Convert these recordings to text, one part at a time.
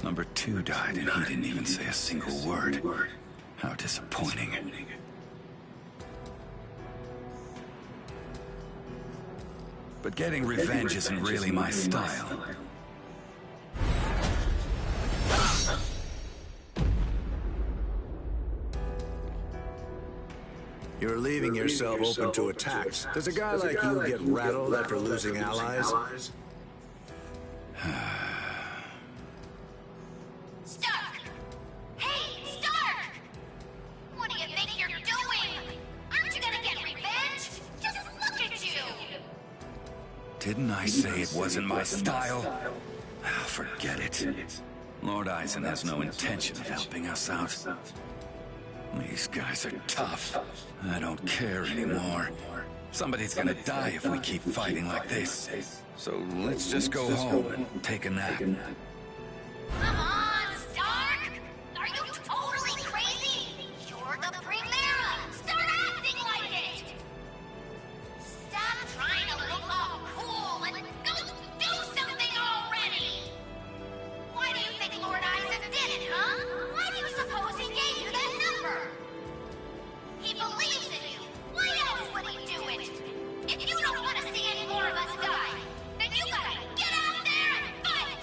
Number 2 died and he didn't even say a single word. How disappointing. But getting revenge isn't really my style. You're leaving yourself open to attacks. Does a guy like you get rattled after losing allies? Stark! Hey, Stark! What do you think you're doing? Aren't you gonna get revenge? Just look at you! Didn't I say it wasn't my style? Forget it. Lord Eisen has no intention of helping us out. These guys are tough. I don't care anymore. Somebody's gonna die if we keep fighting like this. So let's just go home and take a nap. Come on, Stark! Are you totally crazy? You're the Primera! Start acting like it! Stop trying to look all cool and go do something already! Why do you think Lord Eisen did it, huh? Why do you suppose he gave you that number? He believes in you. Why else would he do it? If you don't want to see any more of us die, then you gotta get out there and fight!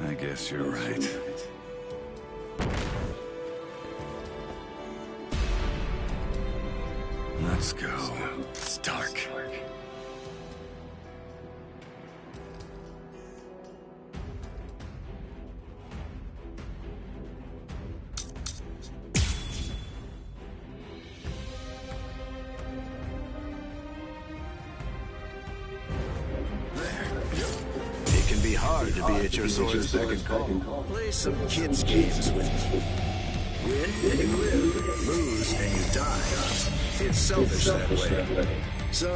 I guess you're right. Let's go. Stark. Hard to be at your sword's beck and call. Play some kids' games with me. Win and you live, lose and you die. It's selfish that way. So,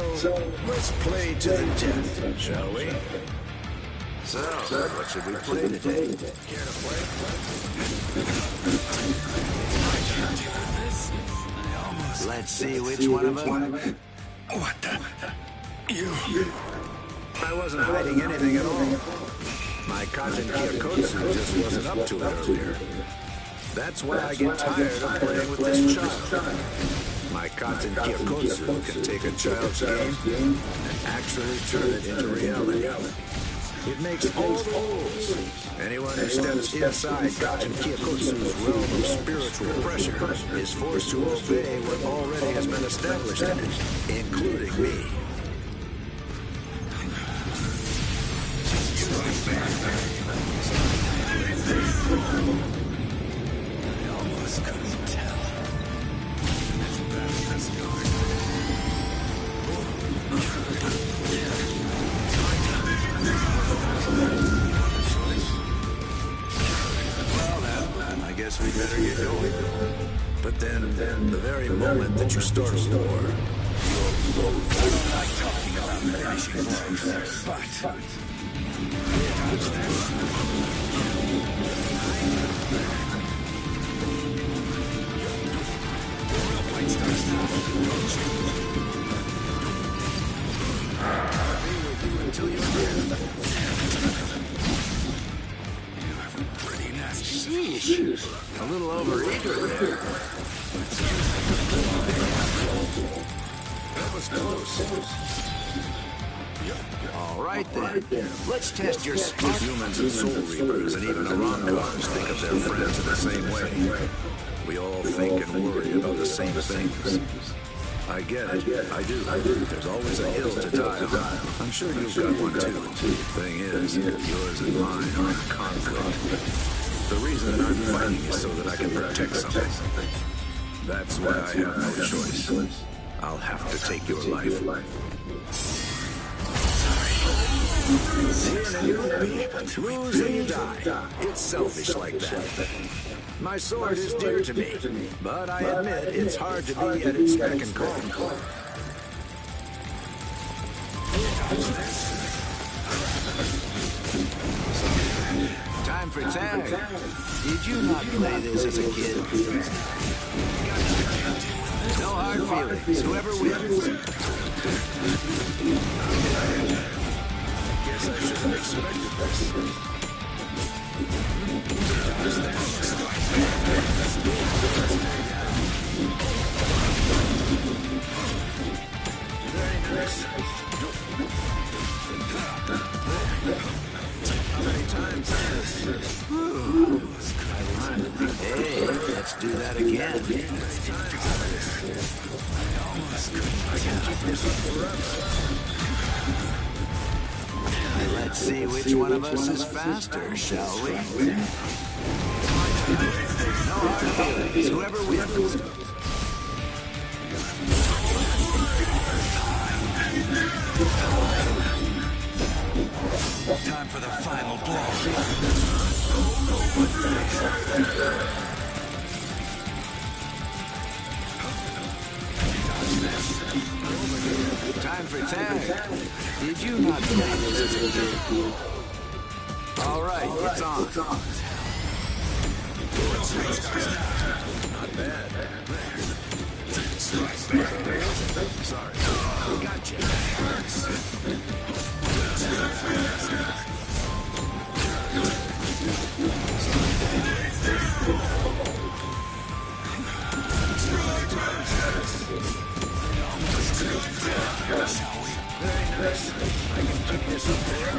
let's play to the death, shall we? So, what should we play today? Care to play? Let's see which one of us. What the? You... I wasn't hiding anything at all. My cousin Kyokotsu just wasn't up to it earlier. That's why I get tired of playing with this child. My cousin Kyokotsu can take a child's game and actually turn it into reality. It makes all the rules. Anyone who steps inside Gaijin Kyokotsu's realm of spiritual pressure is forced to obey what already has been established in it, including me. I almost couldn't tell. Well then, I guess we better get going. But then, the very moment that you start a war, I don't like talking about finishing wars, but... until you're dead. You're pretty nasty. Sheesh. A little overeager there. That was close. All right then. Let's test your speed. Humans and Soul Reapers and even Arancons think of their friends in the same way. We all think and worry about the same things. I get it. I do. There's always a hill to die on. I'm sure you've got one too. Thing is, yours and mine are in conflict. The reason that I'm fighting is so that I can protect something. That's why I have no choice. I'll have to take your life. Lose and you die. It's selfish like that. My sword is dear to me, but I admit it's hard to be at its beck and call. Time for tag. Did you not play this as a kid? No hard feelings. Whoever wins. guess I should have expected this. Very nice. How many times is this? Hey, let's do that again. Let's see which one of us is faster, shall we? No hard feelings. Whoever wins. Time for the final blow. Time for tag. Did you not play this as a kid? All right, it's on. Not bad. Sorry. Gotcha. Very nice. I can keep this up there.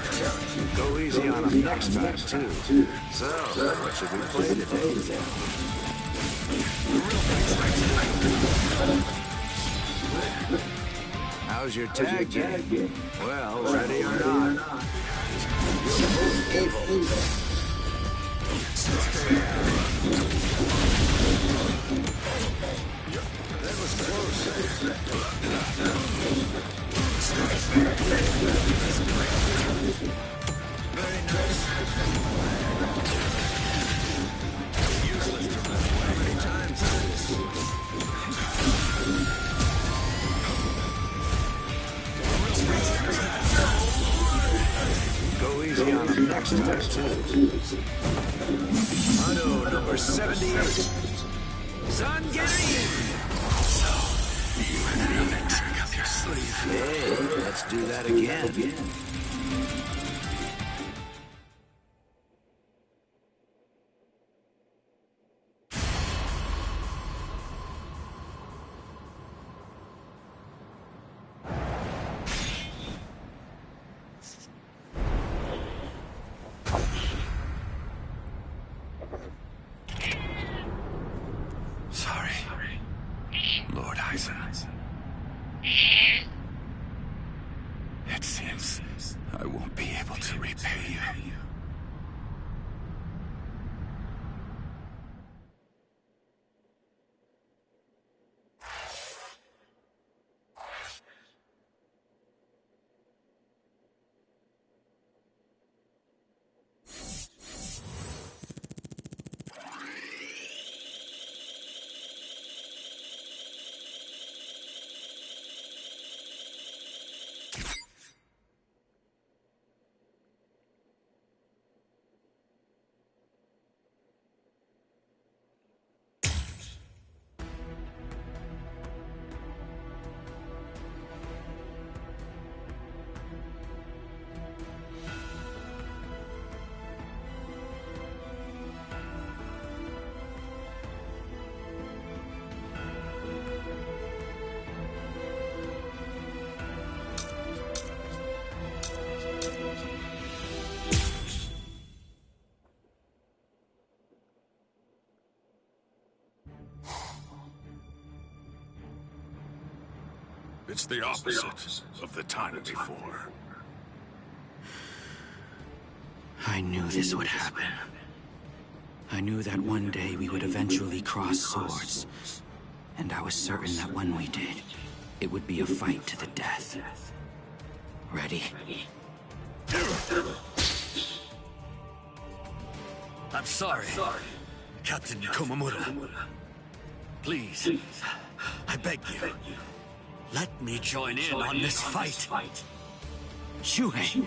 Go easy on him next time, too. So, what should we play today? How's your tag game? Well, ready or not. You're both evil. That was close. Very nice. Useless to run away. How many times is this? Go easy on him next time, too. Auto number 78. Son, get in! So, you had another trick up your sleeve. Hey, let's do that again. Lord Eisen. It seems I won't be able to repay you. It's the opposite of the time before. I knew this would happen. I knew that one day we would eventually cross swords. And I was certain that when we did, it would be a fight to the death. Ready? I'm sorry, Captain Komamura. Please, I beg you, let me join in on this fight. Shuhei!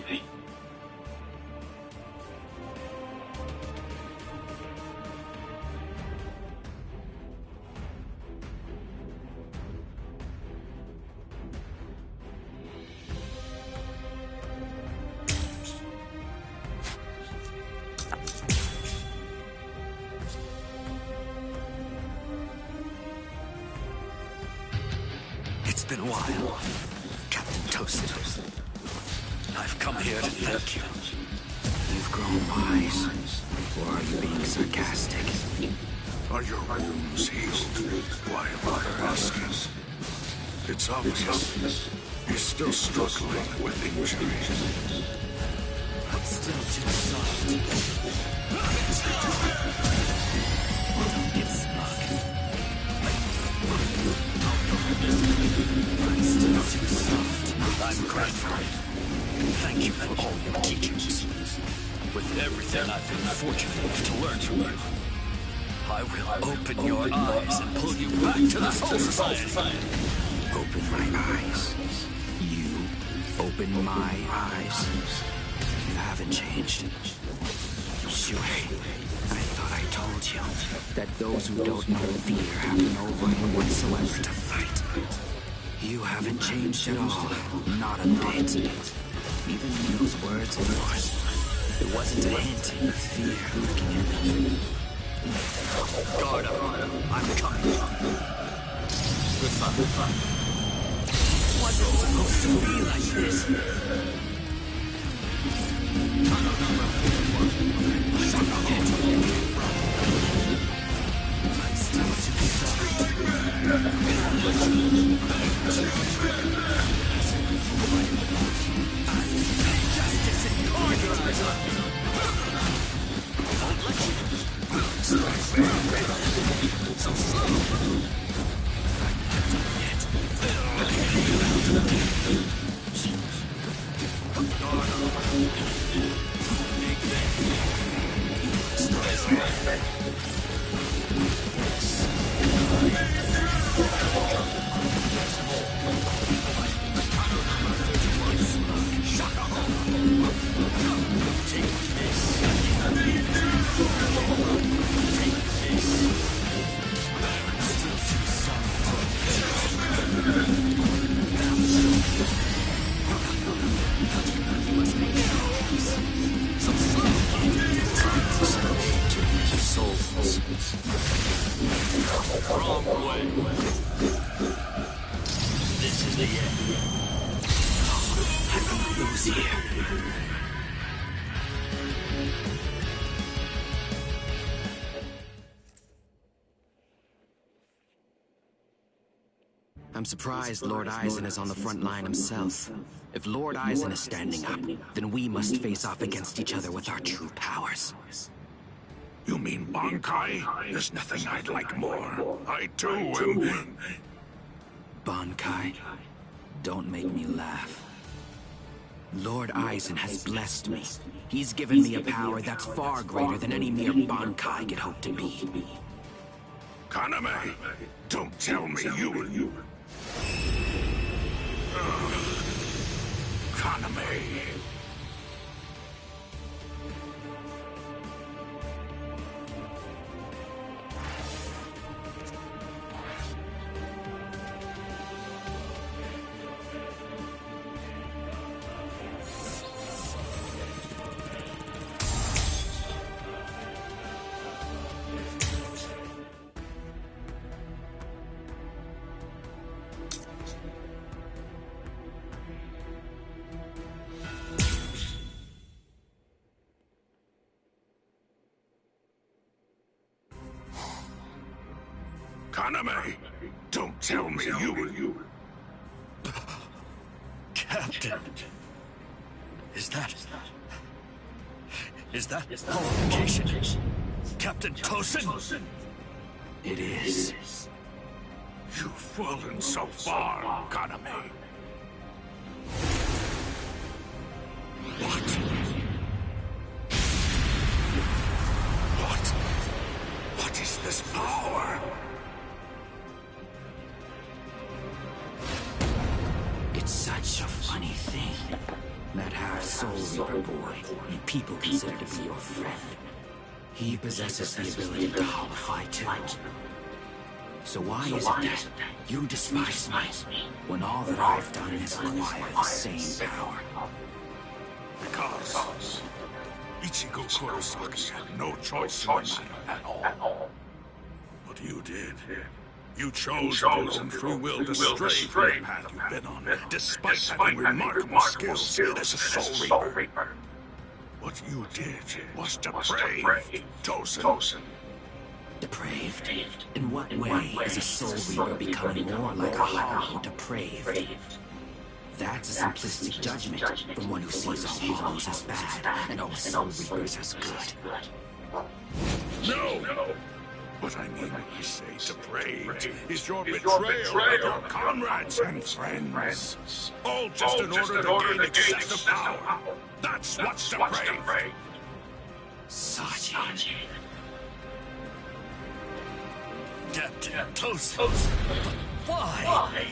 been a while, Captain Tosin. I've come here to thank you. You've grown wise. Or are you being sarcastic? Are your wounds healed? Why bother asking? It's obvious. You're still struggling with injuries. I'm still too soft. Don't get smug. I'm still too soft. I'm grateful. Thank you for all your teachings. With everything I've been fortunate enough to learn from you, I will open your eyes and pull you back to the Soul Society. Open my eyes. You open my eyes. You haven't changed. Shuhei, I thought I told you that those who don't know fear have no right whatsoever to fight. You haven't changed at all. Not a bit. Even in those words of yours, there wasn't a hint of fear looking at me. Guard up. I'm coming. Goodbye. Wasn't supposed to be like this. I'm still too soft. Justice incarnate. So slow. Wrong way. This is the end. I don't lose here. I'm surprised Lord Aizen is on the front line himself. If Lord Aizen is standing up, then we must face off against each other with our true powers. You mean Bankai? There's nothing I'd like more. I too am... Bankai, don't make me laugh. Lord Aizen has blessed me. He's given me a power that's far greater than any mere Bankai could hope to be. Kaname, don't tell me you... Kaname... Kaname, don't tell me you... Captain. Is that qualification? Captain Tosin? It is. You've fallen so far, Kaname. What is this power? It's such a funny thing. That half-soul Reaper boy you people consider to be your friend. He possesses the ability to holify too. So why is it that you despise me when all that I've done is acquire the same power? Because Ichigo Kurosaki had no choice in the matter at all. But you did. You chose of your own free will to stray from the path you've been on, despite having remarkable skills as a Soul Reaper. What you did was depraved, Tosin. Depraved? In what way is a Soul Reaper becoming more like a hollow depraved? That's a simplistic judgment from one who sees all hollows as bad and all Soul Reapers as good. No! What I mean when I say depraved is your betrayal of your comrades and friends. All just in order to gain excessive power. That's what's depraved. Sergeant. Captain Tosin. But why?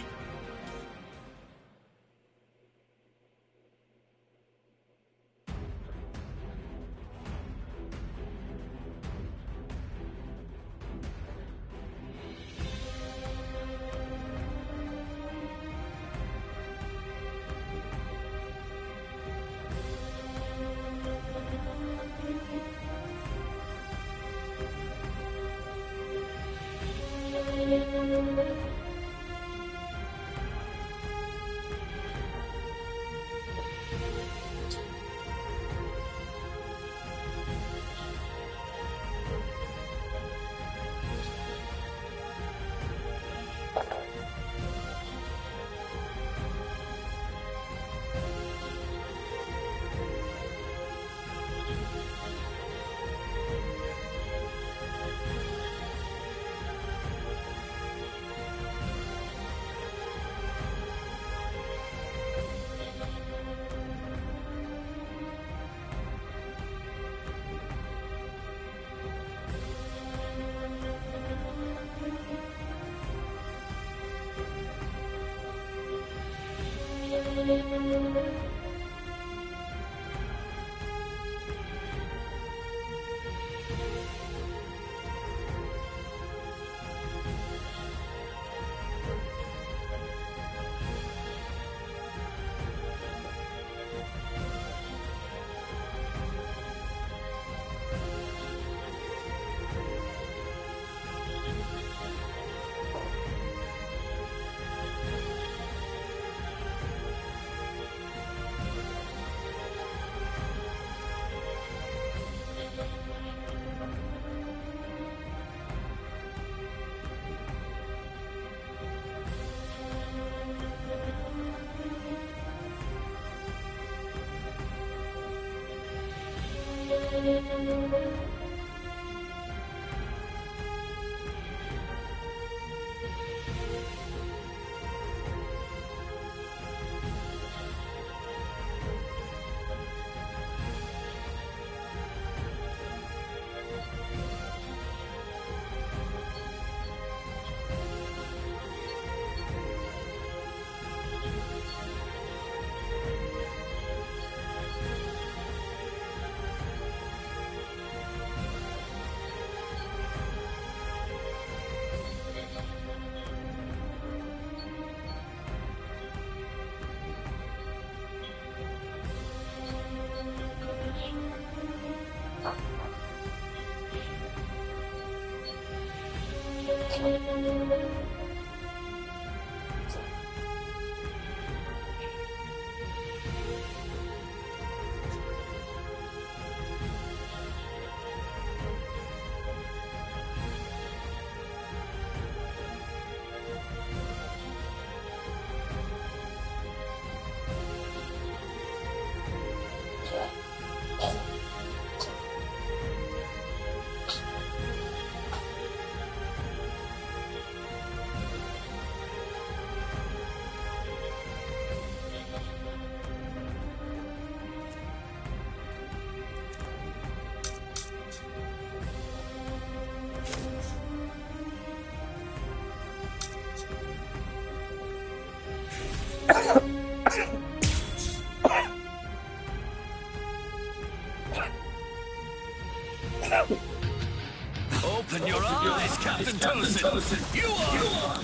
Open your eyes, Captain Tosin. You are...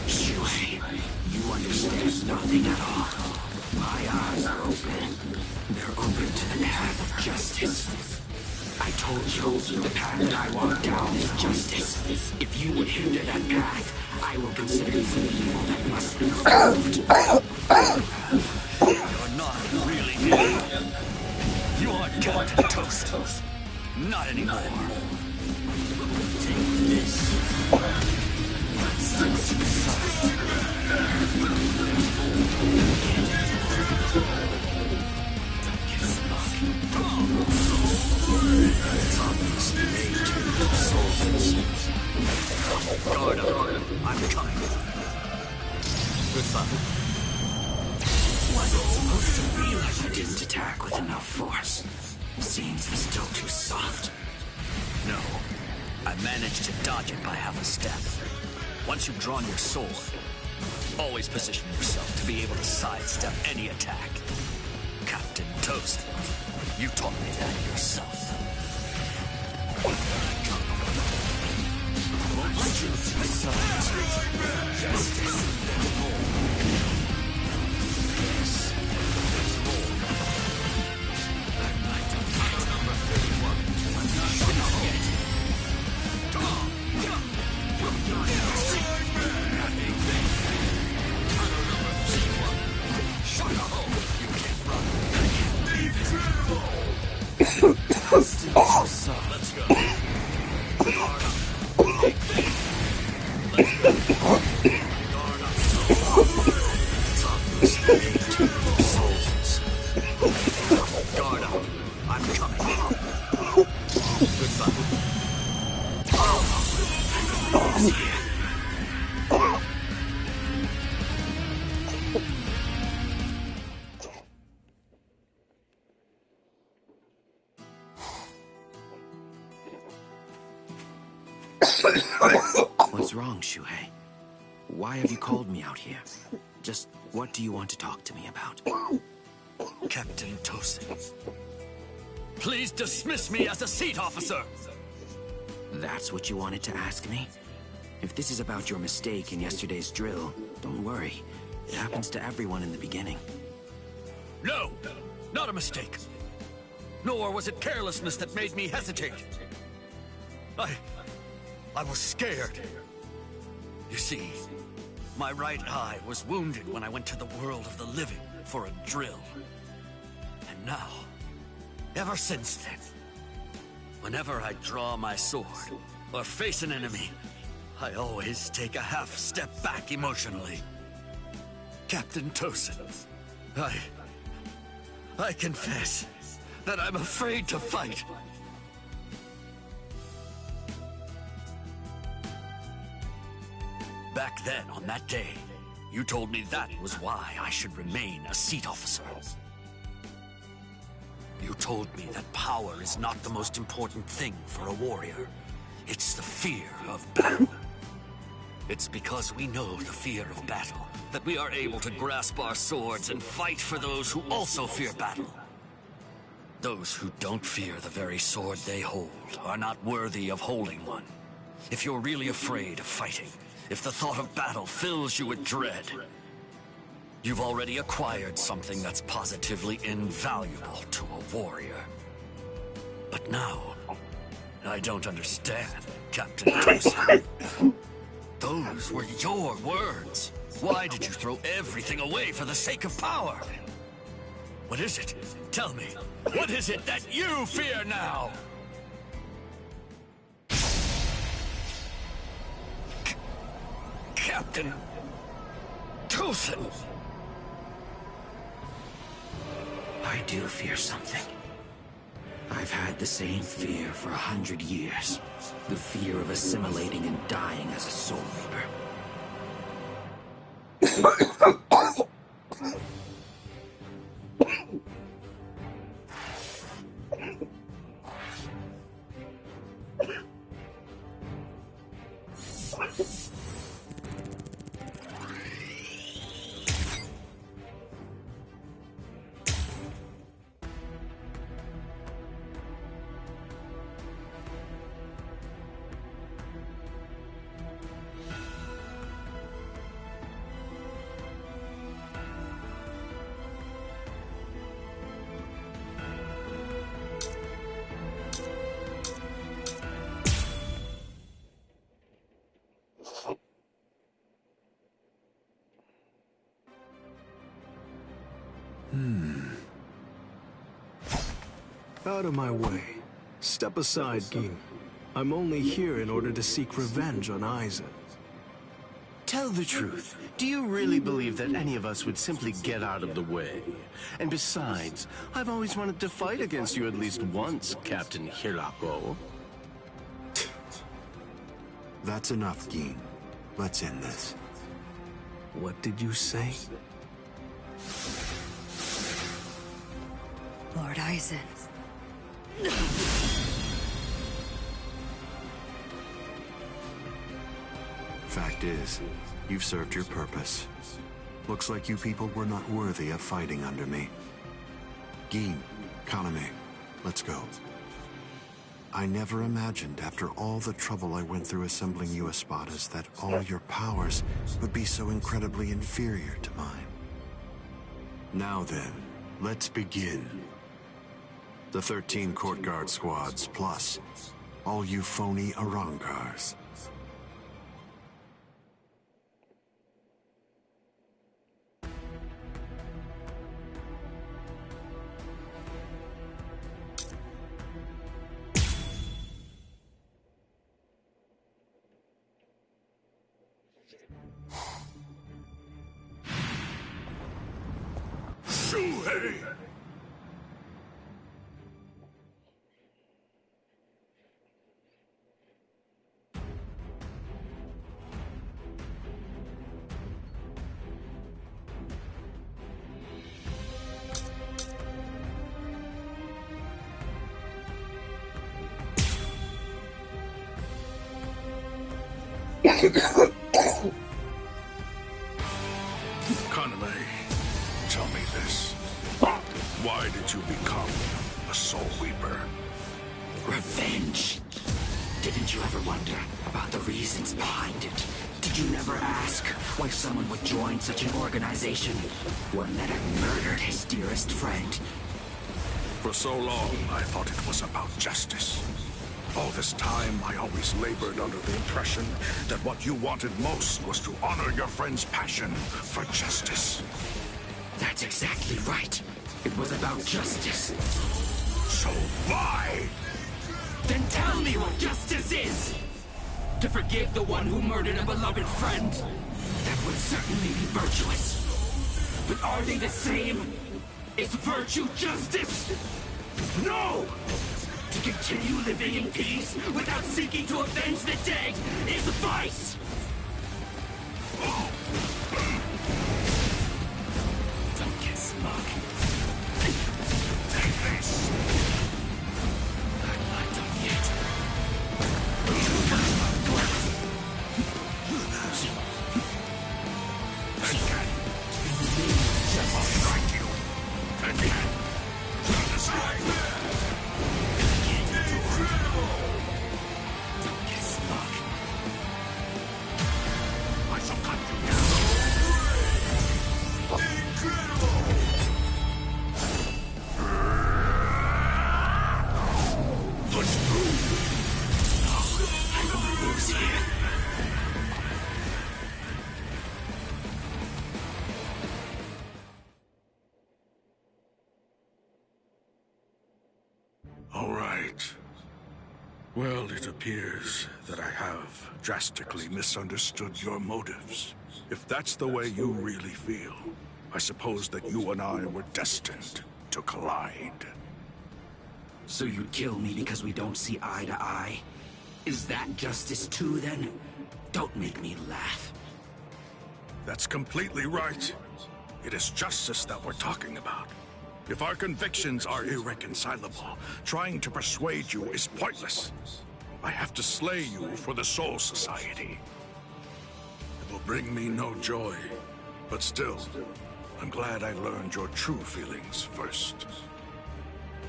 Shui, you understand nothing at all. My eyes are open. They're open to the path of justice. I told you, the path that I walk down is justice. If you would hinder that path, I will consider you an evil that must be removed. You're not really him. You aren't Captain Toast. Not anymore. Take this. Guard up. I'm coming. Goodbye. Was it supposed to be like I didn't attack with enough force? Seems I'm still too soft. No. I managed to dodge it by half a step. Once you've drawn your sword, always position yourself to be able to sidestep any attack. Captain Toast, you taught me that yourself. Let's go. Guard up. I'm coming. Goodbye. What's wrong, Shuhei? Why have you called me out here? Just what do you want to talk to me about? Captain Tosin, please dismiss me as a seat officer! That's what you wanted to ask me? If this is about your mistake in yesterday's drill, don't worry. It happens to everyone in the beginning. No! Not a mistake! Nor was it carelessness that made me hesitate. I was scared. You see, my right eye was wounded when I went to the world of the living for a drill. And now, ever since then, whenever I draw my sword or face an enemy, I always take a half step back emotionally. Captain Tosin, I confess that I'm afraid to fight. Back then, on that day, you told me that was why I should remain a seat officer. You told me that power is not the most important thing for a warrior. It's the fear of battle. It's because we know the fear of battle that we are able to grasp our swords and fight for those who also fear battle. Those who don't fear the very sword they hold are not worthy of holding one. If you're really afraid of fighting, if the thought of battle fills you with dread, you've already acquired something that's positively invaluable to a warrior. But now, I don't understand, Captain Tosin. Those were your words. Why did you throw everything away for the sake of power? What is it? Tell me. What is it that you fear now? Captain Tosin! I do fear something. I've had the same fear for 100 years. The fear of assimilating and dying as a soul reaper. Out of my way. Step aside, Gin. I'm only here in order to seek revenge on Aizen. Tell the truth. Do you really believe that any of us would simply get out of the way? And besides, I've always wanted to fight against you at least once, Captain Hirako. That's enough, Gin. Let's end this. What did you say? Lord Aizen. Fact is, you've served your purpose. Looks like you people were not worthy of fighting under me. Gin, Kaname, let's go. I never imagined, after all the trouble I went through assembling you Espadas, that all your powers would be so incredibly inferior to mine. Now then, let's begin. The 13 court guard squads, plus all you phony Arrancars. Kaname, tell me this. Why did you become a Soul Reaper? Revenge. Didn't you ever wonder about the reasons behind it? Did you never ask why someone would join such an organization? One that had murdered his dearest friend. For so long, I thought it was about justice. All this time, I always labored under the impression that what you wanted most was to honor your friend's passion for justice. That's exactly right. It was about justice. So why? Then tell me what justice is! To forgive the one who murdered a beloved friend? That would certainly be virtuous. But are they the same? Is virtue justice? No! To continue living in peace without seeking to avenge the dead is vice! Don't get smug. Take this! I'm not done yet. I'll strike you! Again! Don't get smug. I shall cut you down! Push through! I won't lose here. All right. Well, it appears that I have drastically misunderstood your motives. If that's the way you really feel, I suppose that you and I were destined to collide. So you'd kill me because we don't see eye to eye? Is that justice too, then? Don't make me laugh. That's completely right. It is justice that we're talking about. If our convictions are irreconcilable, trying to persuade you is pointless. I have to slay you for the Soul Society. It will bring me no joy, but still, I'm glad I learned your true feelings first.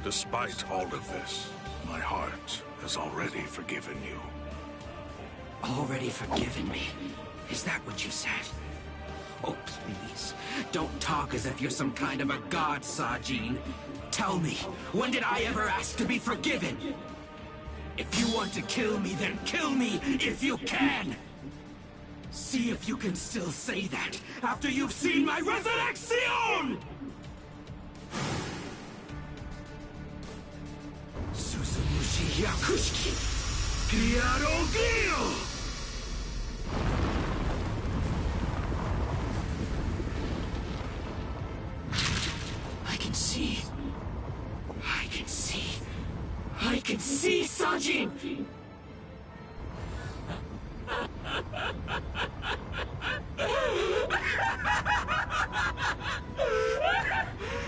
Despite all of this, my heart has already forgiven you. Already forgiven me? Is that what you said? Oh, please. Don't talk as if you're some kind of a god, Sajin. Tell me, when did I ever ask to be forgiven? If you want to kill me, then kill me if you can! See if you can still say that after you've seen my resurrection! Byakushiki! Piarogeo! I can see. I can see, Sajin!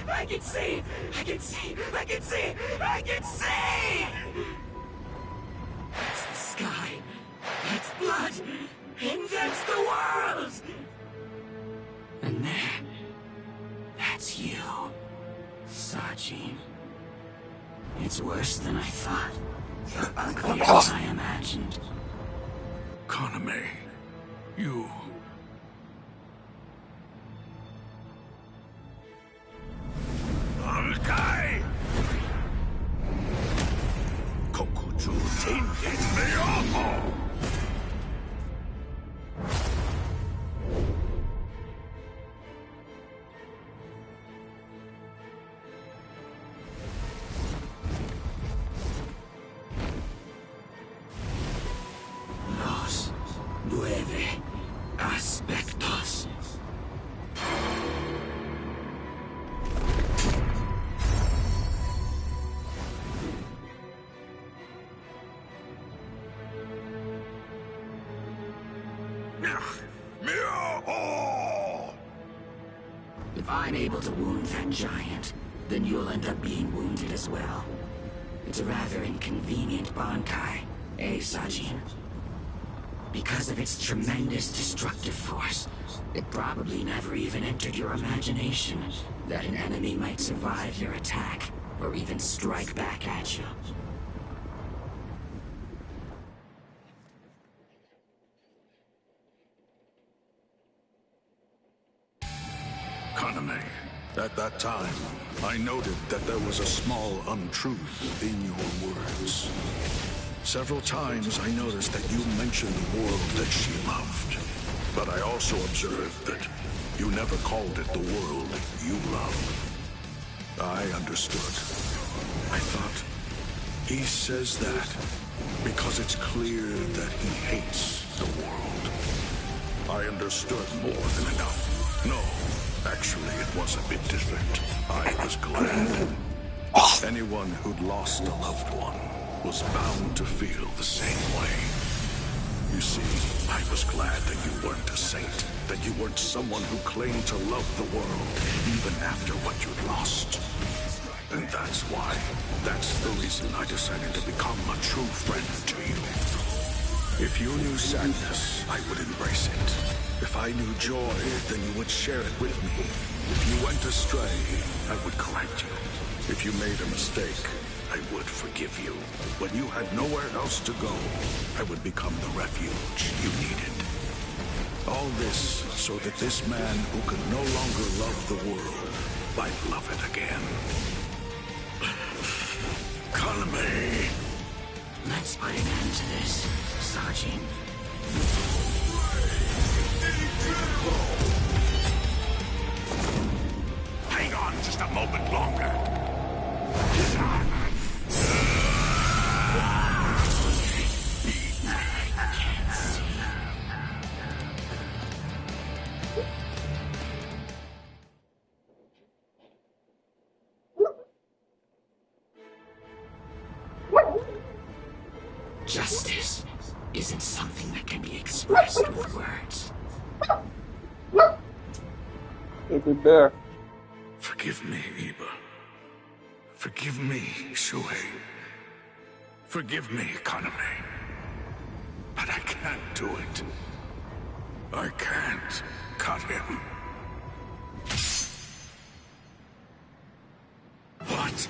I can see! I can see! I can see! I can see! That's the sky. That's blood. And that's the world! And there... that's you, Sajin. It's worse than I thought. You're uglier than I imagined. Kaname, you... Bankai! Kokuju Tengen Meoho! Los 9 aspectos. Meoho! If I'm able to wound that giant, then you'll end up being wounded as well. It's a rather inconvenient Bankai, eh, Sajin? Because of its tremendous destructive force, it probably never even entered your imagination that an enemy might survive your attack, or even strike back at you. Kaname, at that time, I noted that there was a small untruth in your words. Several times I noticed that you mentioned the world that she loved. But I also observed that you never called it the world you loved. I understood. I thought, he says that because it's clear that he hates the world. I understood more than enough. No, actually it was a bit different. I was glad. Anyone who'd lost a loved one was bound to feel the same way. You see, I was glad that you weren't a saint, that you weren't someone who claimed to love the world, even after what you'd lost. And that's why. That's the reason I decided to become a true friend to you. If you knew sadness, I would embrace it. If I knew joy, then you would share it with me. If you went astray, I would correct you. If you made a mistake, I would forgive you. When you had nowhere else to go, I would become the refuge you needed. All this so that this man who could no longer love the world might love it again. Kaname! Let's put an end to this, Sajin. Hang on just a moment longer. Justice isn't something that can be expressed with words. It's a bear. Forgive me, Iba. Forgive me, Shuhei. Forgive me, Kaname. But I can't do it. I can't cut him. What?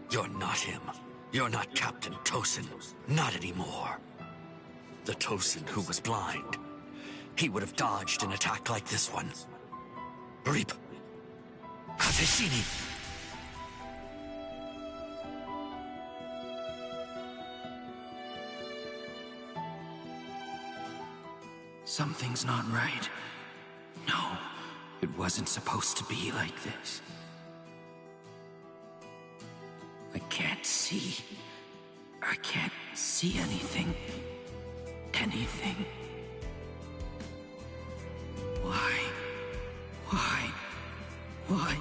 You're not him. You're not Captain Tosin. Not anymore. The Tosin who was blind. He would have dodged an attack like this one. Reap. Kateshini. Something's not right. No, it wasn't supposed to be like this. I see. I can't see anything. Anything. Why? Why? Why?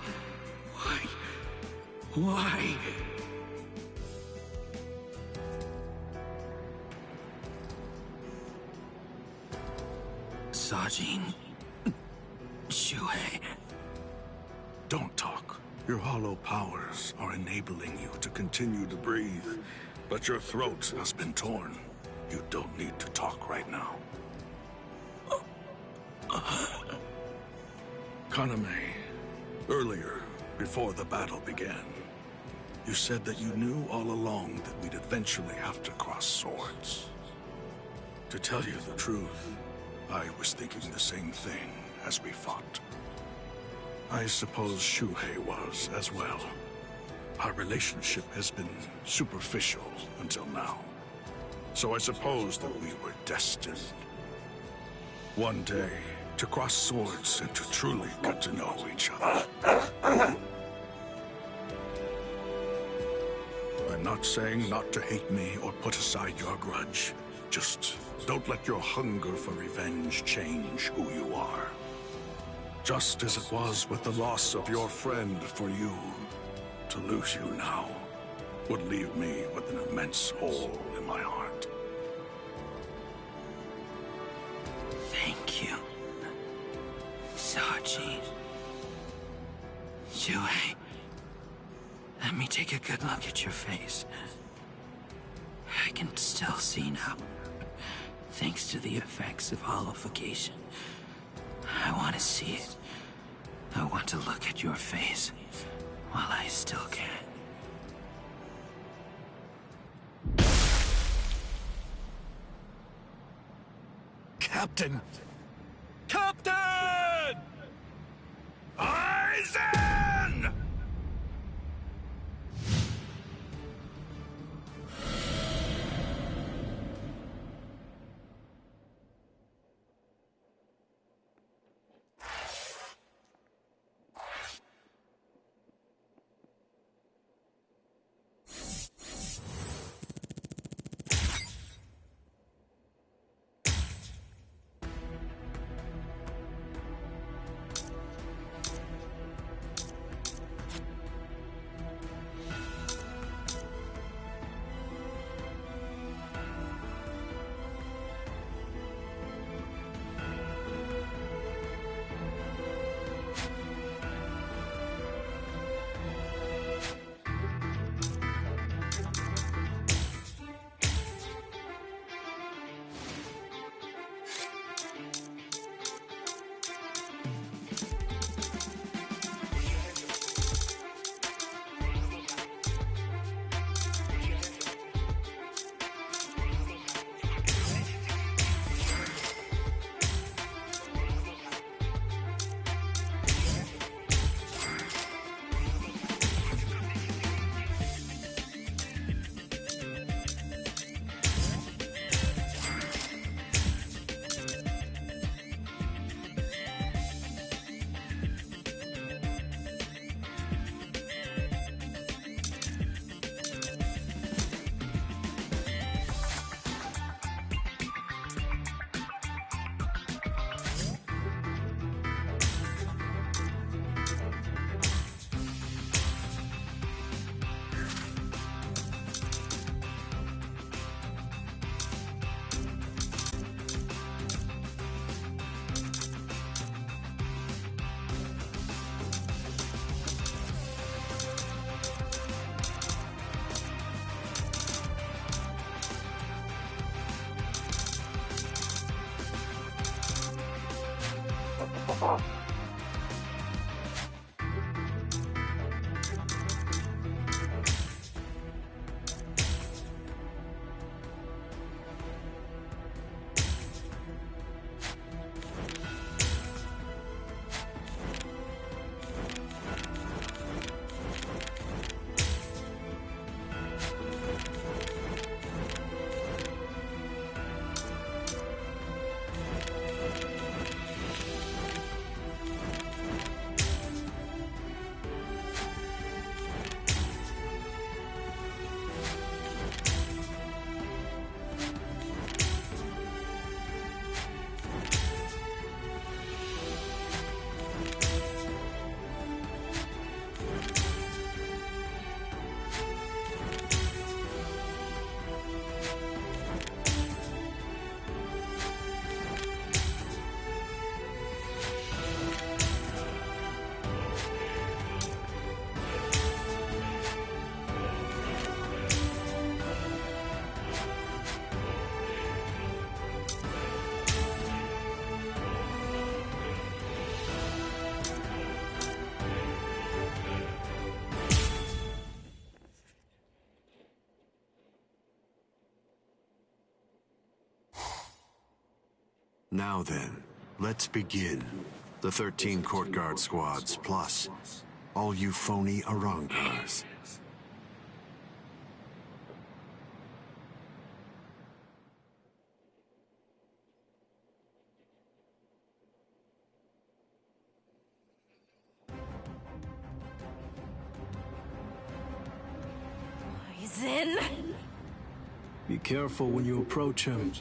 Why? Why? Sajin. Shuhei. Don't talk. Your hollow powers are enabling you to continue to breathe, but your throat has been torn. You don't need to talk right now. Kaname, earlier, before the battle began, you said that you knew all along that we'd eventually have to cross swords. To tell you the truth, I was thinking the same thing as we fought. I suppose Shuhei was as well. Our relationship has been superficial until now. So I suppose that we were destined. One day, to cross swords and to truly get to know each other. I'm not saying not to hate me or put aside your grudge. Just don't let your hunger for revenge change who you are. Just as it was with the loss of your friend for you, to lose you now would leave me with an immense hole in my heart. Thank you, Sajin. Shuhei, let me take a good look at your face. I can still see now, thanks to the effects of hollowification. I want to see it. I want to look at your face while I still can. Captain! Captain! Aizen! Now then, let's begin. The 13 court guard squads, plus all you phony Arankars. Aizen? Be careful when you approach him.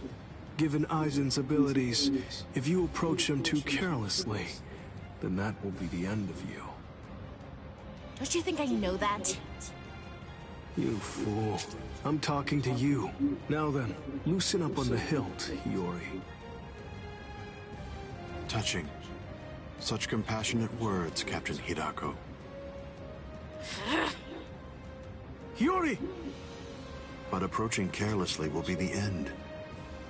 Given Aizen's abilities, if you approach him too carelessly, then that will be the end of you. Don't you think I know that? You fool. I'm talking to you. Now then, loosen up on the hilt, Hiyori. Touching. Such compassionate words, Captain Hidako. Hiyori! But approaching carelessly will be the end.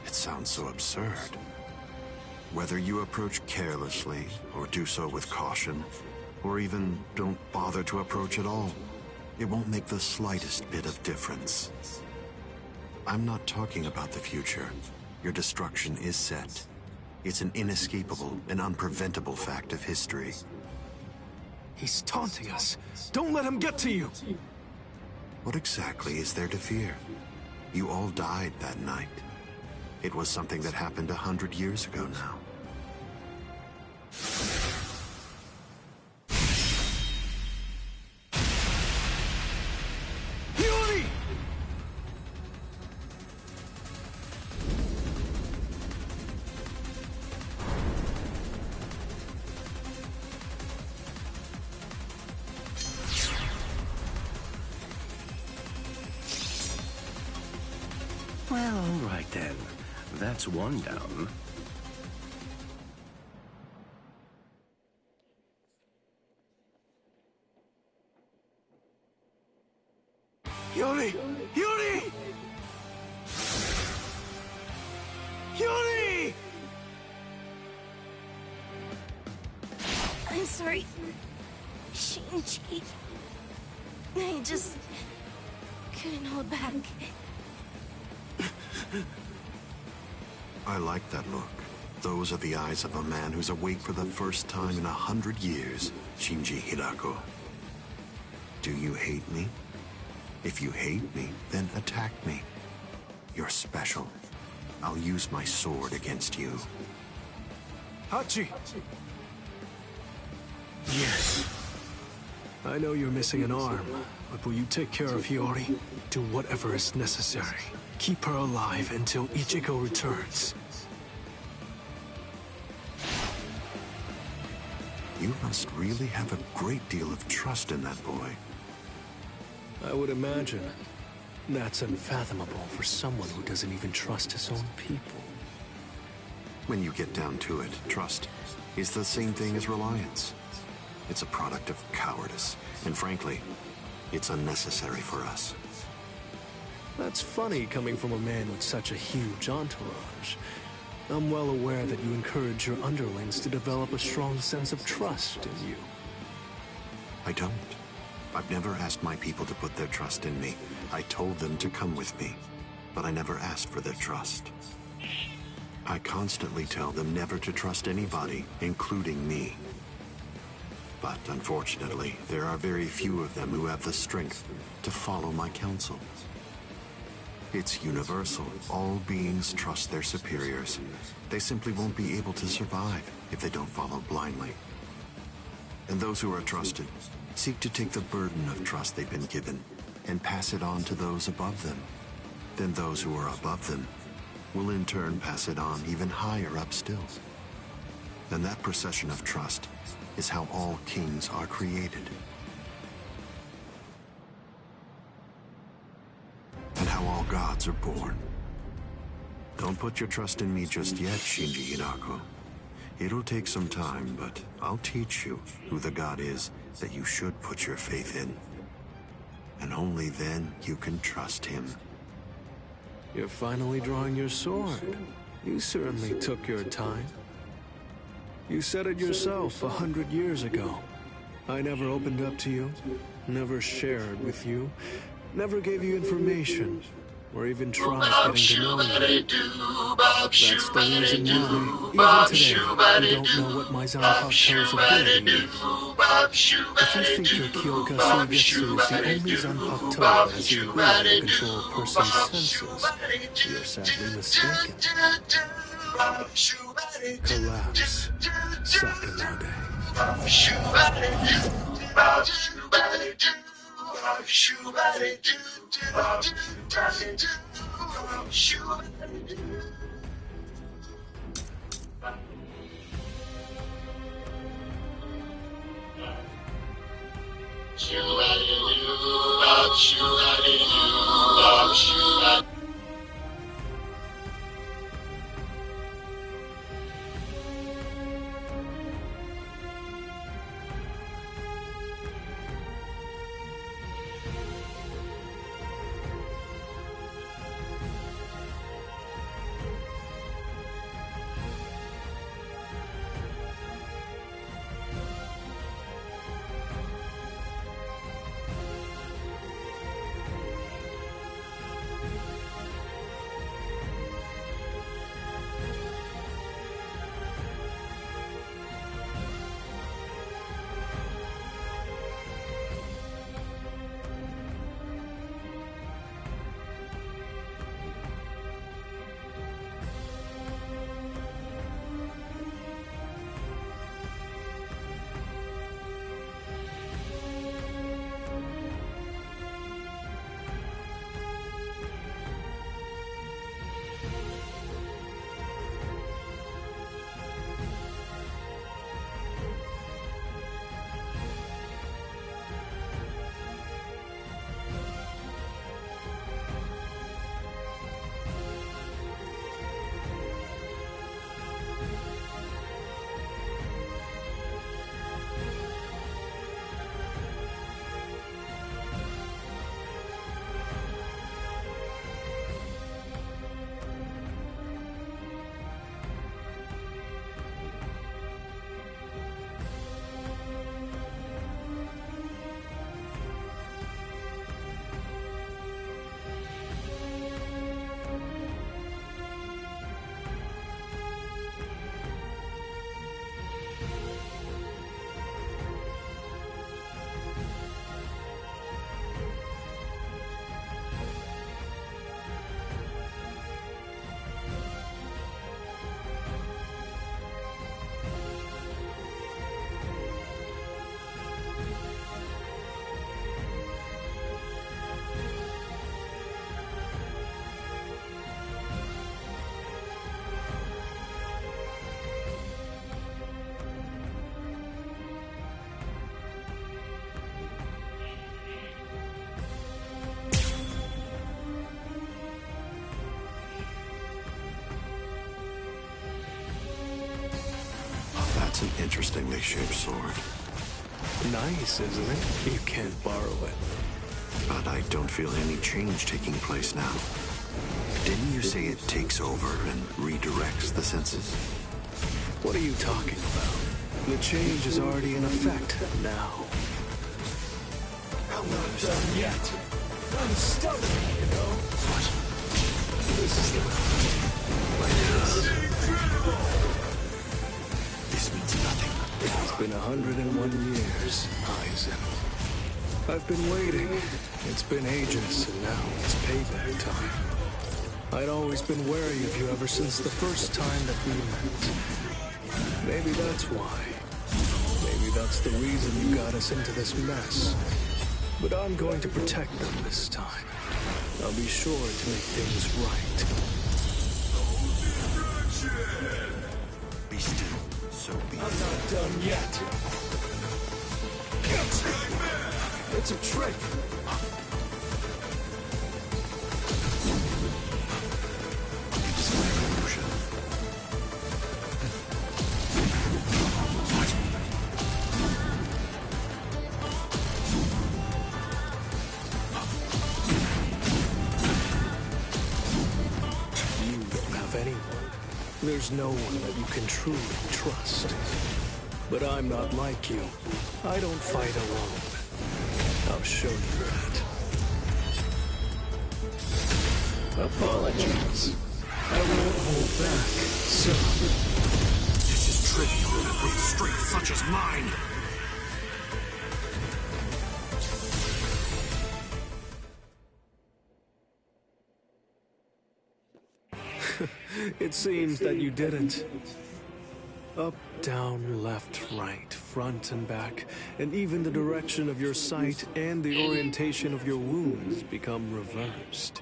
It sounds so absurd. Whether you approach carelessly, or do so with caution, or even don't bother to approach at all, it won't make the slightest bit of difference. I'm not talking about the future. Your destruction is set. It's an inescapable and unpreventable fact of history. He's taunting us. Don't let him get to you! What exactly is there to fear? You all died that night. It was something that happened 100 years ago now. Hiyori! Well, all right then. That's one down. Hiyori! Hiyori! Hiyori! I'm sorry, Shinji. I just couldn't hold back. I like that look. Those are the eyes of a man who's awake for the first time in 100 years, Shinji Hidako. Do you hate me? If you hate me, then attack me. You're special. I'll use my sword against you. Hachi! Yes. I know you're missing an arm, but will you take care of Hiyori? Do whatever is necessary. Keep her alive until Ichigo returns. You must really have a great deal of trust in that boy. I would imagine. That's unfathomable for someone who doesn't even trust his own people. When you get down to it, trust is the same thing as reliance. It's a product of cowardice, and frankly, it's unnecessary for us. That's funny coming from a man with such a huge entourage. I'm well aware that you encourage your underlings to develop a strong sense of trust in you. I don't. I've never asked my people to put their trust in me. I told them to come with me, but I never asked for their trust. I constantly tell them never to trust anybody, including me. But unfortunately, there are very few of them who have the strength to follow my counsel. It's universal. All beings trust their superiors. They simply won't be able to survive if they don't follow blindly. And those who are trusted seek to take the burden of trust they've been given and pass it on to those above them. Then those who are above them will in turn pass it on even higher up still. And that procession of trust is how all kings are created. And how all gods are born. Don't put your trust in me just yet, Shinji Hidako. It'll take some time, but I'll teach you who the god is that you should put your faith in. And only then you can trust him. You're finally drawing your sword. You certainly took your time. You said it yourself 100 years ago. I never opened up to you, never shared with you, never gave you information. or even try getting to know you. That's the reason why, even today, you don't know what my Zanpakuto's ability is. If you think your Kyoka Suigetsu is the only Zanpakuto that has the ability to control a person's senses, you're sadly mistaken. Collapse, Sakanage. That's an interestingly shaped sword. Nice, isn't it? You can't borrow it. But I don't feel any change taking place now. Didn't you say it takes over and redirects the senses? What are you talking about? The change is already in effect now. I'm not done yet. I'm stubborn, you know. What? This is the... This means nothing. It's been 101 years, Aizen. I've been waiting. It's been ages, and now it's payback time. I'd always been wary of you ever since the first time that we met. Maybe that's why. Maybe that's the reason you got us into this mess. But I'm going to protect them this time. I'll be sure to make things right. Be still, so be it. I'm not done yet. It's a trick. It's my illusion. You don't have anyone. There's no one that you can truly trust. But I'm not like you. I don't fight alone. I'll show you that. Apologies. I won't hold back, so... This is trivial with strength such as mine. It seems that you didn't. Up, down, left, right, front and back, and even the direction of your sight and the orientation of your wounds become reversed.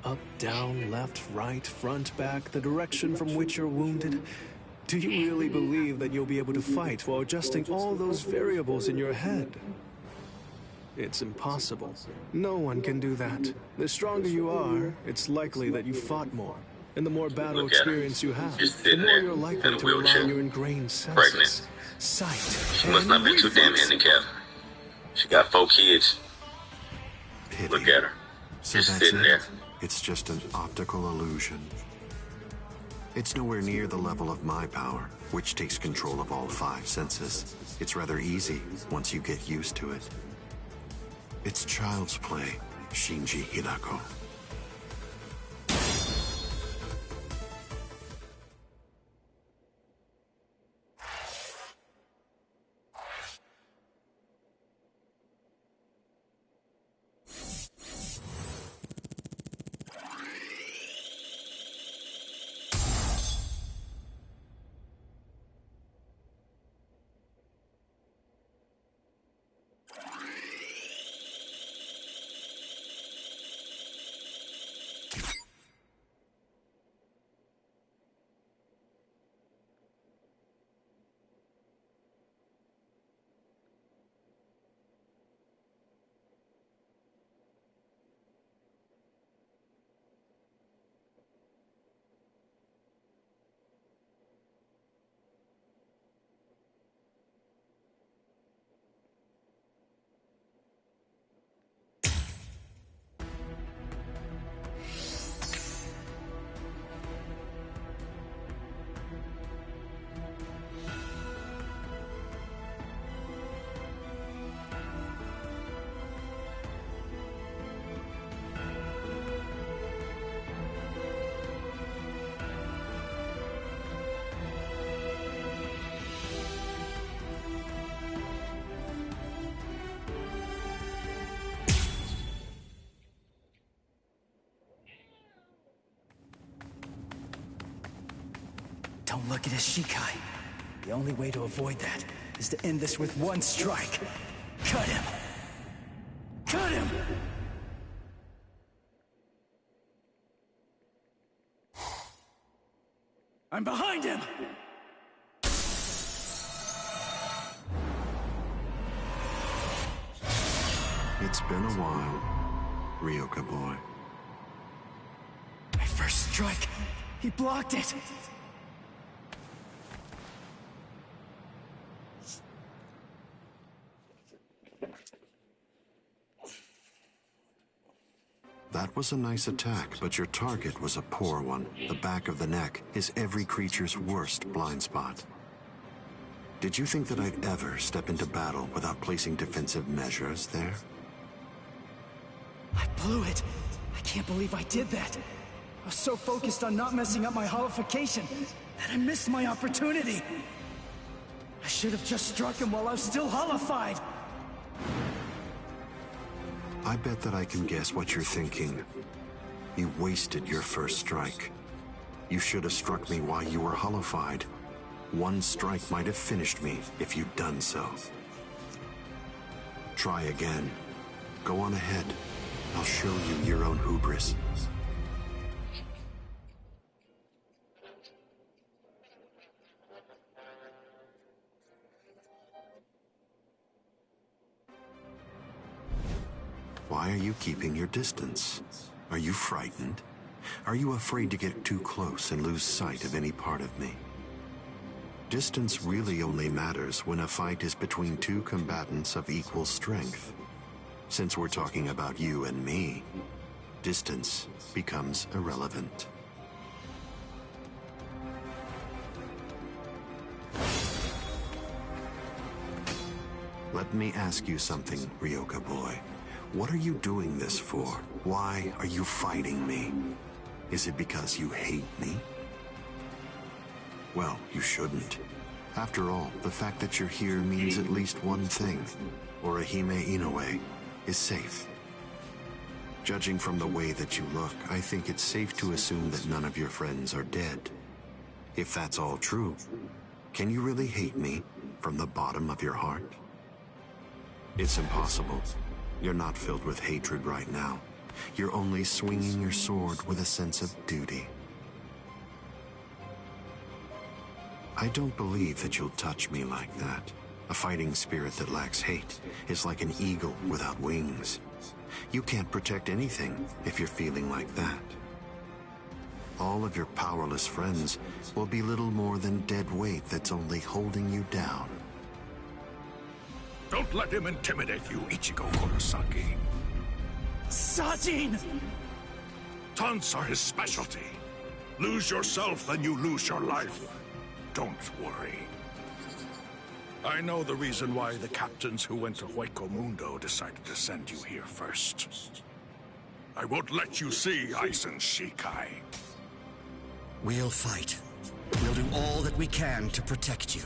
Up, down, left, right, front, back, the direction from which you're wounded. Do you really believe that you'll be able to fight while adjusting all those variables in your head? It's impossible. No one can do that. The stronger you are, it's likely that you fought more. And the more battle experience you have, the more you're likely to rely on your ingrained senses. Sight. She must not be too damn handicapped. She got 4 kids. Pity. Look at her. So Just that's sitting it. there. It's just an optical illusion. It's nowhere near the level of my power, which takes control of all 5 senses. It's rather easy once you get used to it. It's child's play, Shinji Hirako. Don't look at his Shikai. The only way to avoid that is to end this with one strike. Cut him! Cut him! I'm behind him! It's been a while, Ryoka boy. My first strike! He blocked it! That was a nice attack, but your target was a poor one. The back of the neck is every creature's worst blind spot. Did you think that I'd ever step into battle without placing defensive measures there? I blew it. I can't believe I did that. I was so focused on not messing up my holification that I missed my opportunity. I should have just struck him while I was still holified. I bet that I can guess what you're thinking. You wasted your first strike. You should have struck me while you were holified. One strike might have finished me if you'd done so. Try again. Go on ahead. I'll show you your own hubris. Why are you keeping your distance? Are you frightened? Are you afraid to get too close and lose sight of any part of me? Distance really only matters when a fight is between 2 combatants of equal strength. Since we're talking about you and me, distance becomes irrelevant. Let me ask you something, Ryoka boy. What are you doing this for? Why are you fighting me? Is it because you hate me? Well, you shouldn't. After all, the fact that you're here means at least one thing. Orihime Inoue is safe. Judging from the way that you look, I think it's safe to assume that none of your friends are dead. If that's all true, can you really hate me from the bottom of your heart? It's impossible. You're not filled with hatred right now. You're only swinging your sword with a sense of duty. I don't believe that you'll touch me like that. A fighting spirit that lacks hate is like an eagle without wings. You can't protect anything if you're feeling like that. All of your powerless friends will be little more than dead weight that's only holding you down. Don't let him intimidate you, Ichigo Kurosaki. Sajin! Taunts are his specialty. Lose yourself, then you lose your life. Don't worry. I know the reason why the captains who went to Hueco Mundo decided to send you here first. I won't let you see Aizen Shikai. We'll fight. We'll do all that we can to protect you.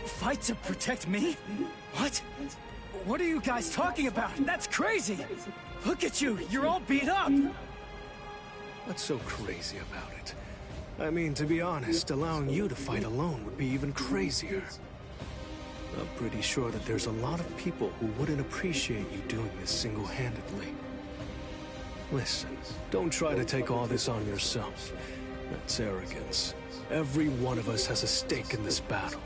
Fight to protect me? What? What are you guys talking about? That's crazy! Look at you, you're all beat up! What's so crazy about it? I mean, to be honest, allowing you to fight alone would be even crazier. I'm pretty sure that there's a lot of people who wouldn't appreciate you doing this single-handedly. Listen, don't try to take all this on yourself. That's arrogance. Every one of us has a stake in this battle.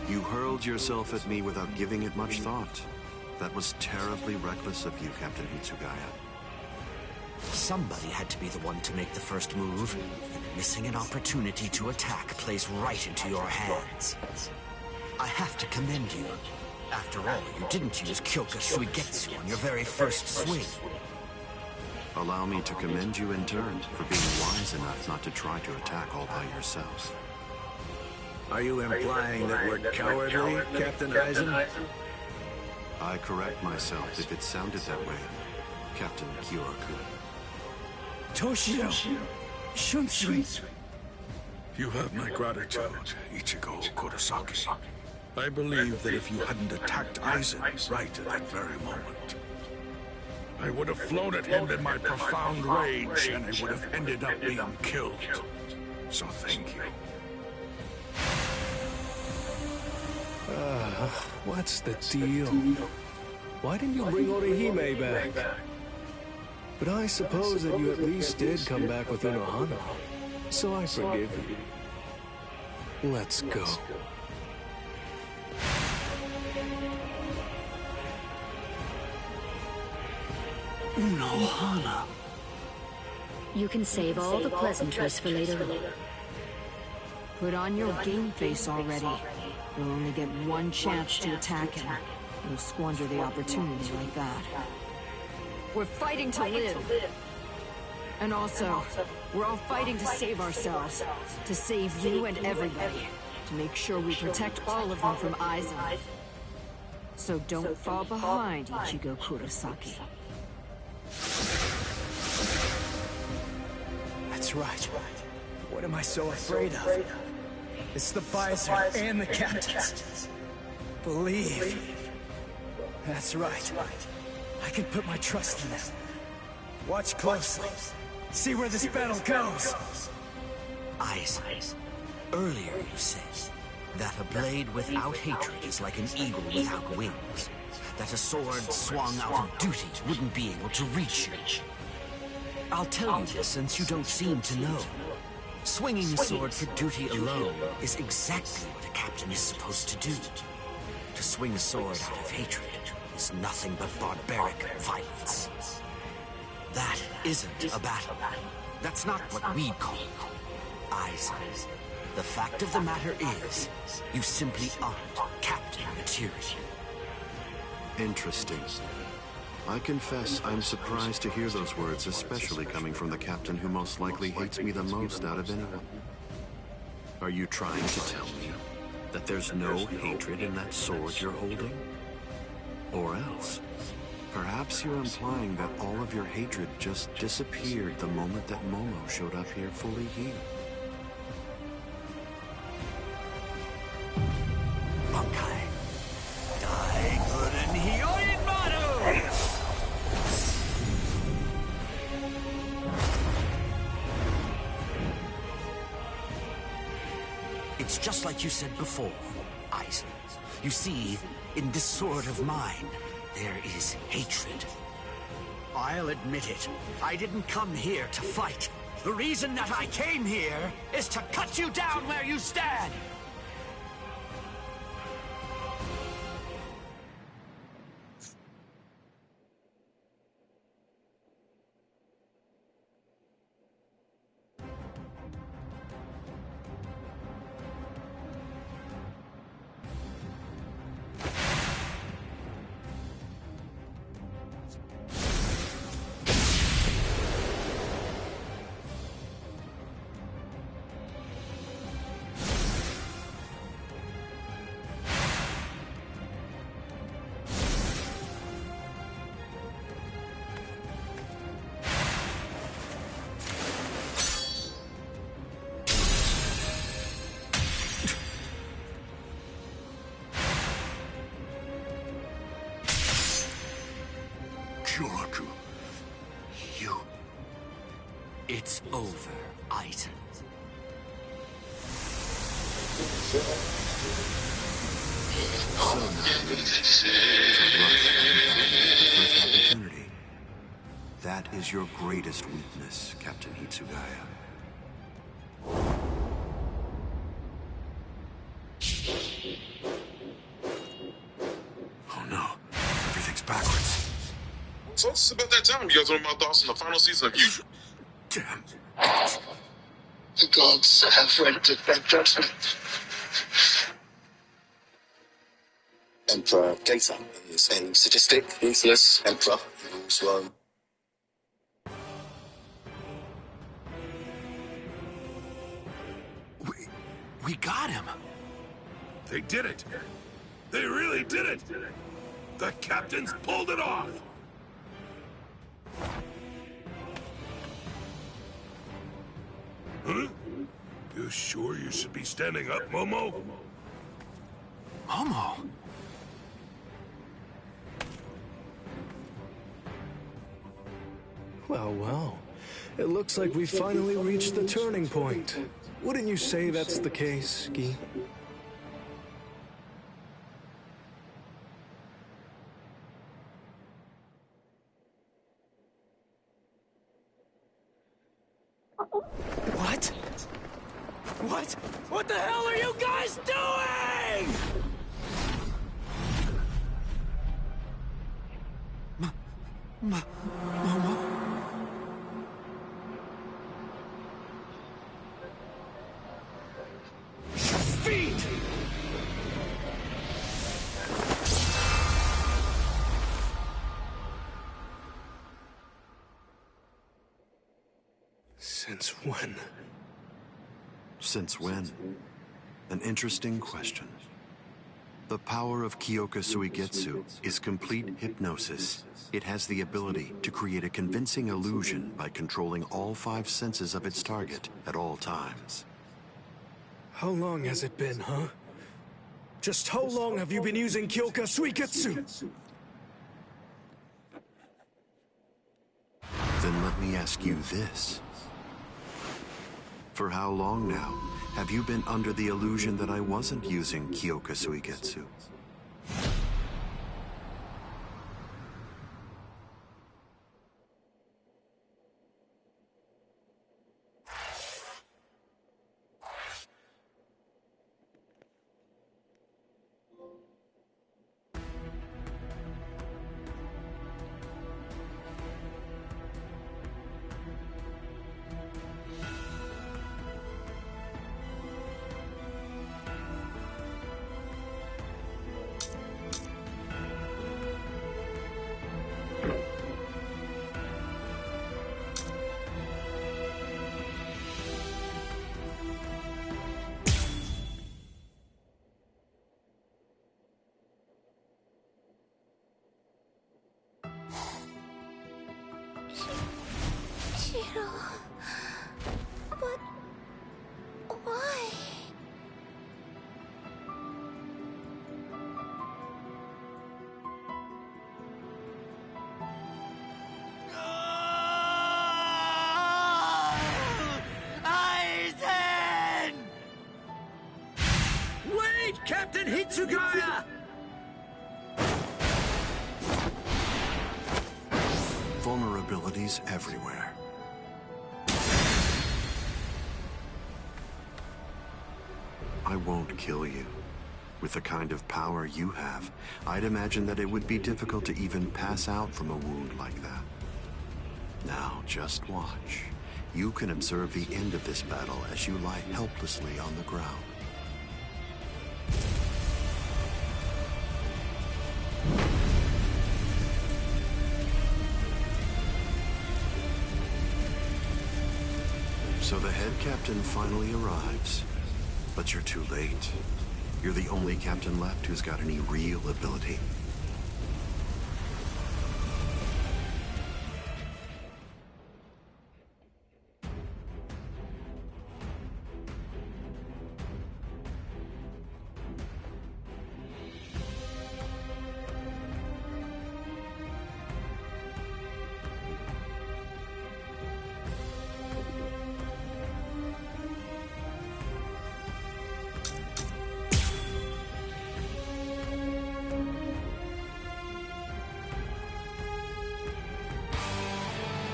You hurled yourself at me without giving it much thought. That was terribly reckless of you, Captain Hitsugaya. Somebody had to be the one to make the first move, and missing an opportunity to attack plays right into your hands. I have to commend you. After all, you didn't use Kyoka Suigetsu on your very first swing. Allow me to commend you in turn for being wise enough not to try to attack all by yourself. Are you implying that we're cowardly, Captain Aizen? I correct myself if it sounded that way, Captain Kyoraku. Toshiro! Shunsui! You have my gratitude, Ichigo Kurosaki. I believe that if you hadn't attacked Aizen right at that very moment, I would have flown at him in my profound rage, and I would have ended up being killed. So thank you. What's the deal? Why didn't you bring Orihime back? But I suppose that you at least did come back with Unohana, so I forgive you. Let's go. Unohana. You can save all the pleasantries for later on. Put on your game face already. You'll only get one chance to attack him. You'll squander the opportunity like that. We're fighting to live. And also, we're all fighting to save ourselves. To save you and everybody. To make sure we protect all of them from Aizen. So don't fall behind, Ichigo Kurosaki. That's right. What am I so afraid of? It's the visor and the captains. Believe. That's right. I can put my trust in them. Watch closely. See where this battle goes. Aizen, earlier you said that a blade without hatred is like an eagle without wings. That a sword swung out of duty wouldn't be able to reach you. I'll tell you this since you don't seem to know. Swinging a sword for duty alone is exactly what a captain is supposed to do. To swing a sword out of hatred is nothing but barbaric violence. That isn't a battle. That's not what we'd call Aizen. The fact of the matter is, you simply aren't captain material. Interesting. I confess I'm surprised to hear those words, especially coming from the captain who most likely hates me the most out of anyone. Are you trying to tell me that there's no hatred in that sword you're holding? Or else, perhaps you're implying that all of your hatred just disappeared the moment that Momo showed up here fully healed. Bankai. Dai Guren Hyoin Maru! It's just like you said before, Aizen. You see, in this sword of mine, there is hatred. I'll admit it. I didn't come here to fight. The reason that I came here is to cut you down where you stand. It's over, Aizen. So now you to rush at the first opportunity. That is your greatest weakness, Captain Hitsugaya. Oh no, everything's backwards. So it's about that time you guys want my thoughts on the final season of You. Damn. The gods have rendered their judgment. Emperor Gensam is a sadistic, ruthless emperor who rules Rome. We got him. They did it. They really did it. The captains pulled it off. Huh? You sure you should be standing up, Momo? Momo? Well, well. It looks like we finally reached the turning point. Wouldn't you say that's the case, Gi? What? What? What the hell are you guys doing? Momo? Feet! Since when? Since when? An interesting question. The power of Kyoka Suigetsu is complete hypnosis. It has the ability to create a convincing illusion by controlling all 5 senses of its target at all times. How long has it been, huh? Just how long have you been using Kyoka Suigetsu? Then let me ask you this. For how long now have you been under the illusion that I wasn't using Kyoka Suigetsu? Shiro... But... why? Aizen! Wait, Captain Hitsugaya! Vulnerabilities everywhere. I won't kill you. With the kind of power you have, I'd imagine that it would be difficult to even pass out from a wound like that. Now, just watch. You can observe the end of this battle as you lie helplessly on the ground. So the head captain finally arrives. But you're too late. You're the only captain left who's got any real ability.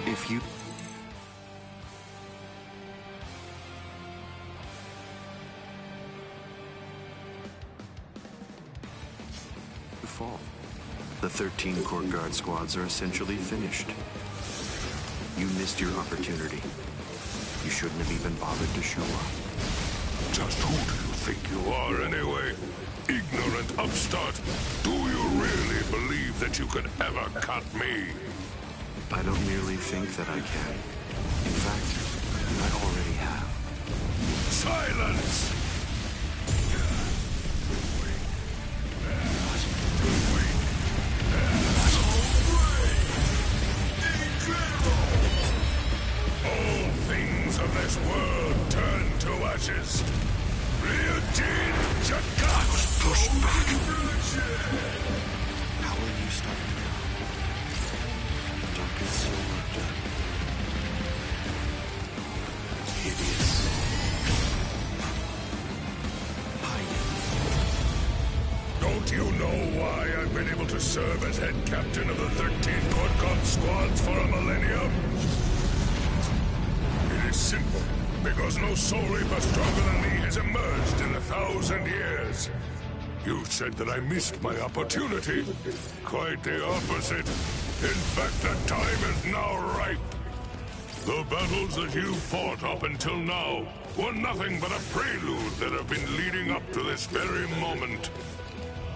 If you... fall. The 13 court guard squads are essentially finished. You missed your opportunity. You shouldn't have even bothered to show up. Just who do you think you are, anyway? Ignorant upstart. Do you really believe that you could ever cut me? I don't merely think that I can. In fact, I already have. Silence! All things of this world turn to ashes. Ryujin Jagat was pushed back. How will you start now? Don't get so worked up. Hideous. Don't you know why I've been able to serve as head captain of the 13 Court Guard squads for a millennium? It is simple. Because no Soul Reaper stronger than me has emerged in 1,000 years. You said that I missed my opportunity. Quite the opposite. In fact, the time is now ripe. The battles that you fought up until now were nothing but a prelude that have been leading up to this very moment.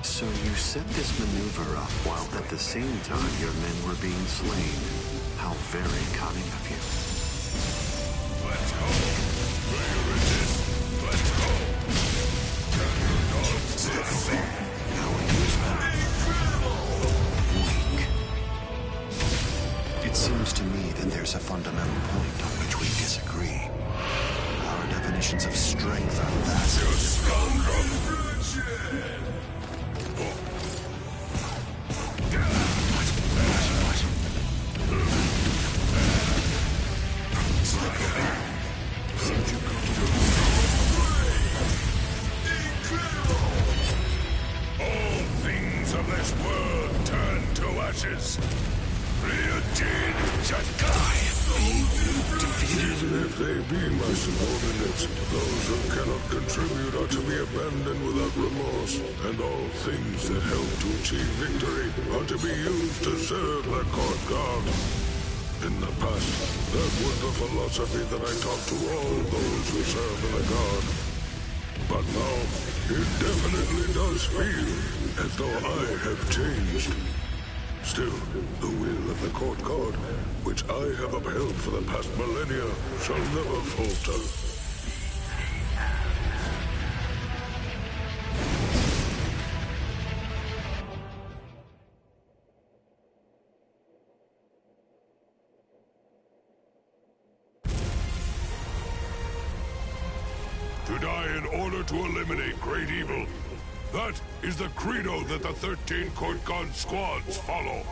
So you set this maneuver up while at the same time your men were being slain. How very cunning of you. Let's go. Will you resist? Let's go. How will you respond? Weak. It seems to me that there's a fundamental point on which we disagree. Our definitions of strength are vast. You scoundrel! All things of this world turn to ashes. Ryujin Jakai! Even if they be my subordinates, those who cannot contribute are to be abandoned without remorse, and all things that help to achieve victory are to be used to serve the court guard. In the past, that was the philosophy that I taught to all those who serve in the guard. But now, it definitely does feel as though I have changed. Still, the will of the court guard, which I have upheld for the past millennia, shall never falter. To die in order to eliminate great evil. That is the credo that the 13 court guard squads follow.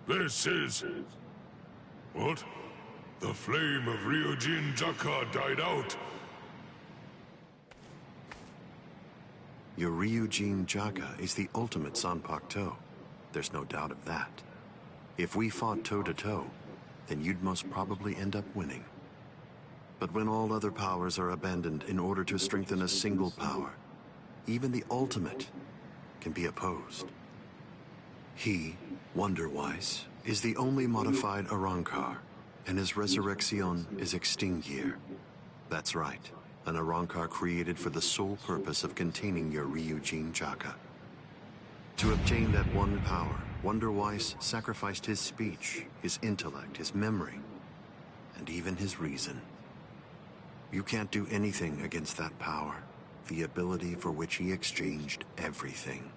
This is... What? The flame of Ryujin Jaka died out. Your Ryujin Jaka is the ultimate Zanpakuto. There's no doubt of that. If we fought toe-to-toe, then you'd most probably end up winning. But when all other powers are abandoned in order to strengthen a single power, even the ultimate can be opposed. He, Wonder-Wise, is the only modified Arrancar, and his resurrection is Extinguir. That's right, an Arrancar created for the sole purpose of containing your Ryujin Jaka. To obtain that one power, Wonder-Wise sacrificed his speech, his intellect, his memory, and even his reason. You can't do anything against that power, the ability for which he exchanged everything.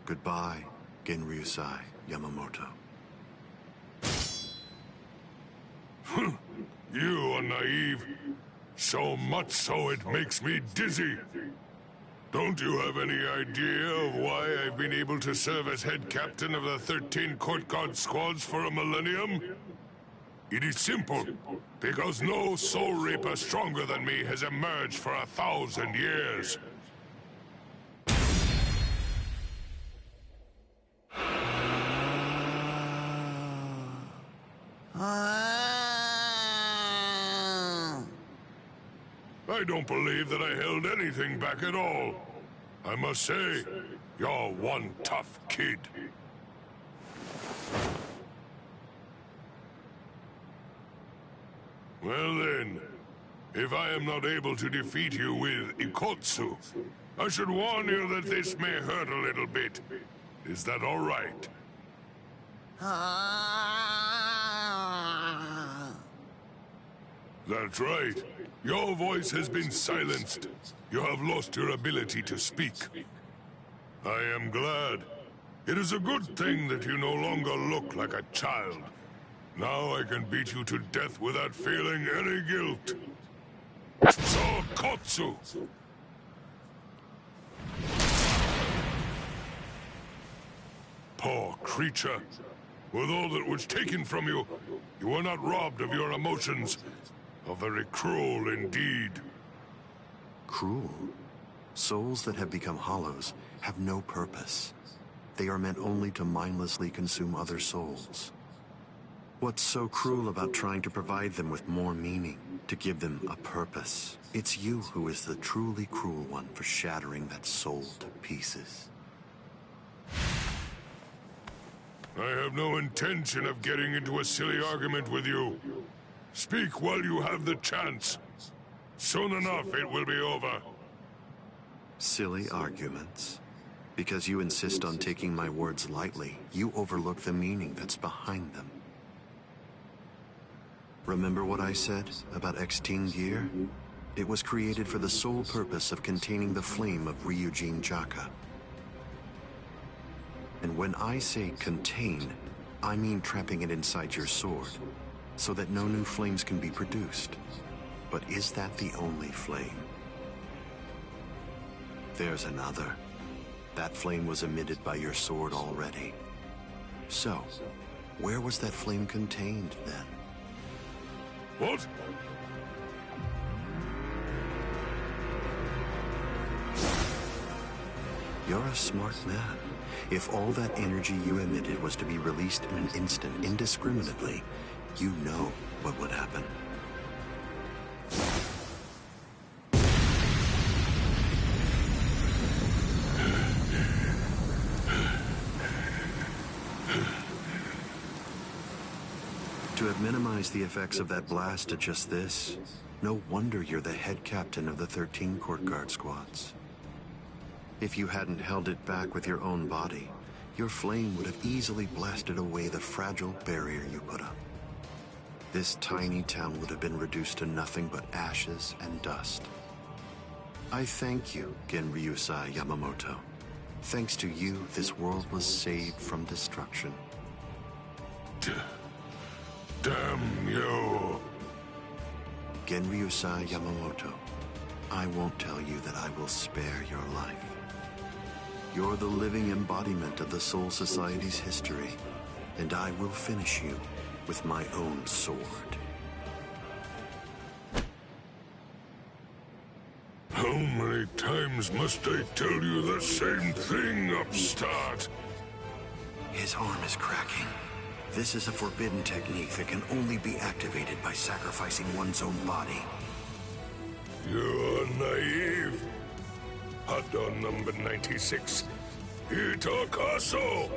Goodbye, Genryusai Yamamoto. You are naive. So much so it makes me dizzy. Don't you have any idea of why I've been able to serve as head captain of the 13 court guard squads for a millennium? It is simple. Because no soul reaper stronger than me has emerged for 1,000 years. I don't believe that I held anything back at all. I must say, you're one tough kid. Well then, if I am not able to defeat you with Ikotsu, I should warn you that this may hurt a little bit. Is that all right? That's right. Your voice has been silenced. You have lost your ability to speak. I am glad. It is a good thing that you no longer look like a child. Now I can beat you to death without feeling any guilt. Sokotsu! Poor creature. With all that was taken from you, you were not robbed of your emotions. How very cruel indeed. Cruel? Souls that have become hollows have no purpose. They are meant only to mindlessly consume other souls. What's so cruel about trying to provide them with more meaning, to give them a purpose? It's you who is the truly cruel one for shattering that soul to pieces. I have no intention of getting into a silly argument with you. Speak while you have the chance. Soon enough, it will be over. Silly arguments? Because you insist on taking my words lightly, you overlook the meaning that's behind them. Remember what I said about Extinguir? It was created for the sole purpose of containing the flame of Ryujin Jaka. And when I say contain, I mean trapping it inside your sword, so that no new flames can be produced. But is that the only flame? There's another. That flame was emitted by your sword already. So, where was that flame contained then? What? You're a smart man. If all that energy you emitted was to be released in an instant indiscriminately, you know what would happen. To have minimized the effects of that blast to just this, no wonder you're the head captain of the 13 court guard squads. If you hadn't held it back with your own body, your flame would have easily blasted away the fragile barrier you put up. This tiny town would have been reduced to nothing but ashes and dust. I thank you, Genryusai Yamamoto. Thanks to you, this world was saved from destruction. Damn you! Genryusai Yamamoto, I won't tell you that I will spare your life. You're the living embodiment of the Soul Society's history, and I will finish you with my own sword. How many times must I tell you the same thing, upstart? His arm is cracking. This is a forbidden technique that can only be activated by sacrificing one's own body. You're naive. Hot on number 96. Itakaso!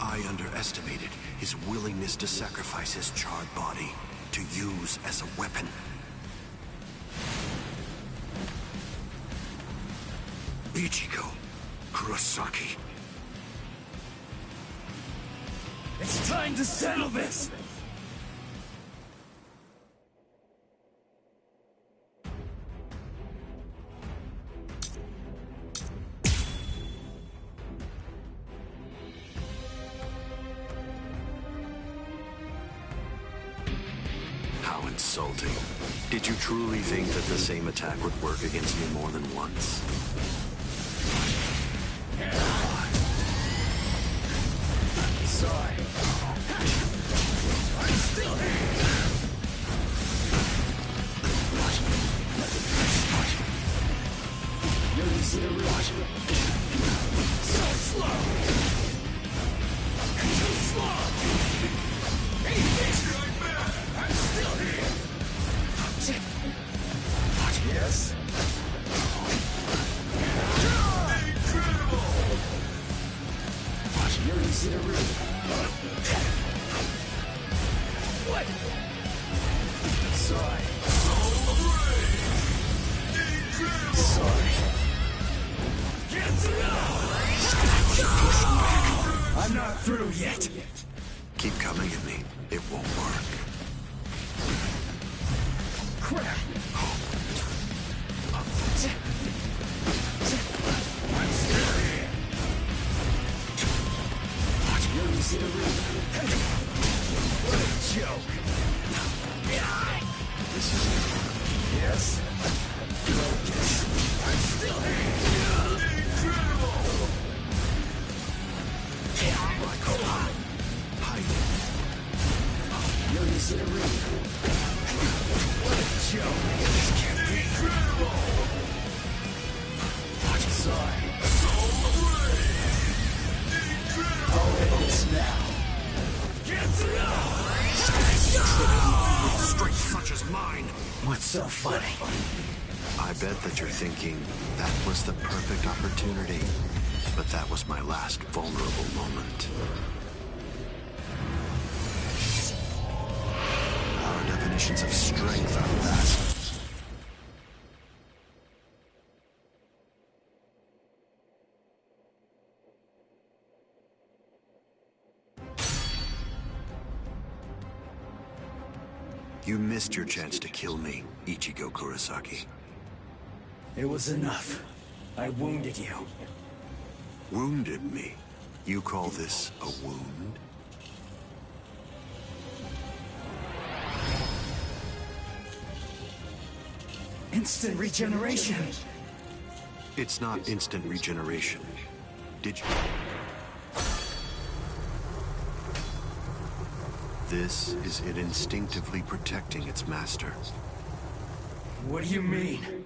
I underestimated his willingness to sacrifice his charred body to use as a weapon. Ichigo Kurosaki. It's time to settle this! How insulting. Did you truly think that the same attack would work against me more than once? Sorry. I'm still here! You're easy to reach. So slow! Too slow! Hey, bitch! I'm still here! Yes? Incredible! You're easy to read. What? Sorry. Incredible! Sorry. I'm not through yet. Keep coming at me. It won't work. Crap! I'm still here. You're easy to read. What a joke! This is Yes? Focus. I'm still here. Incredible! hide. You're What's so funny? I bet that you're thinking, that was the perfect opportunity. But that was my last vulnerable moment. Our definitions of strength are vast. You missed your chance to kill me, Ichigo Kurosaki. It was enough. I wounded you. Wounded me? You call this a wound? Instant regeneration. It's not instant regeneration. Did you? This is it instinctively protecting its master. What do you mean?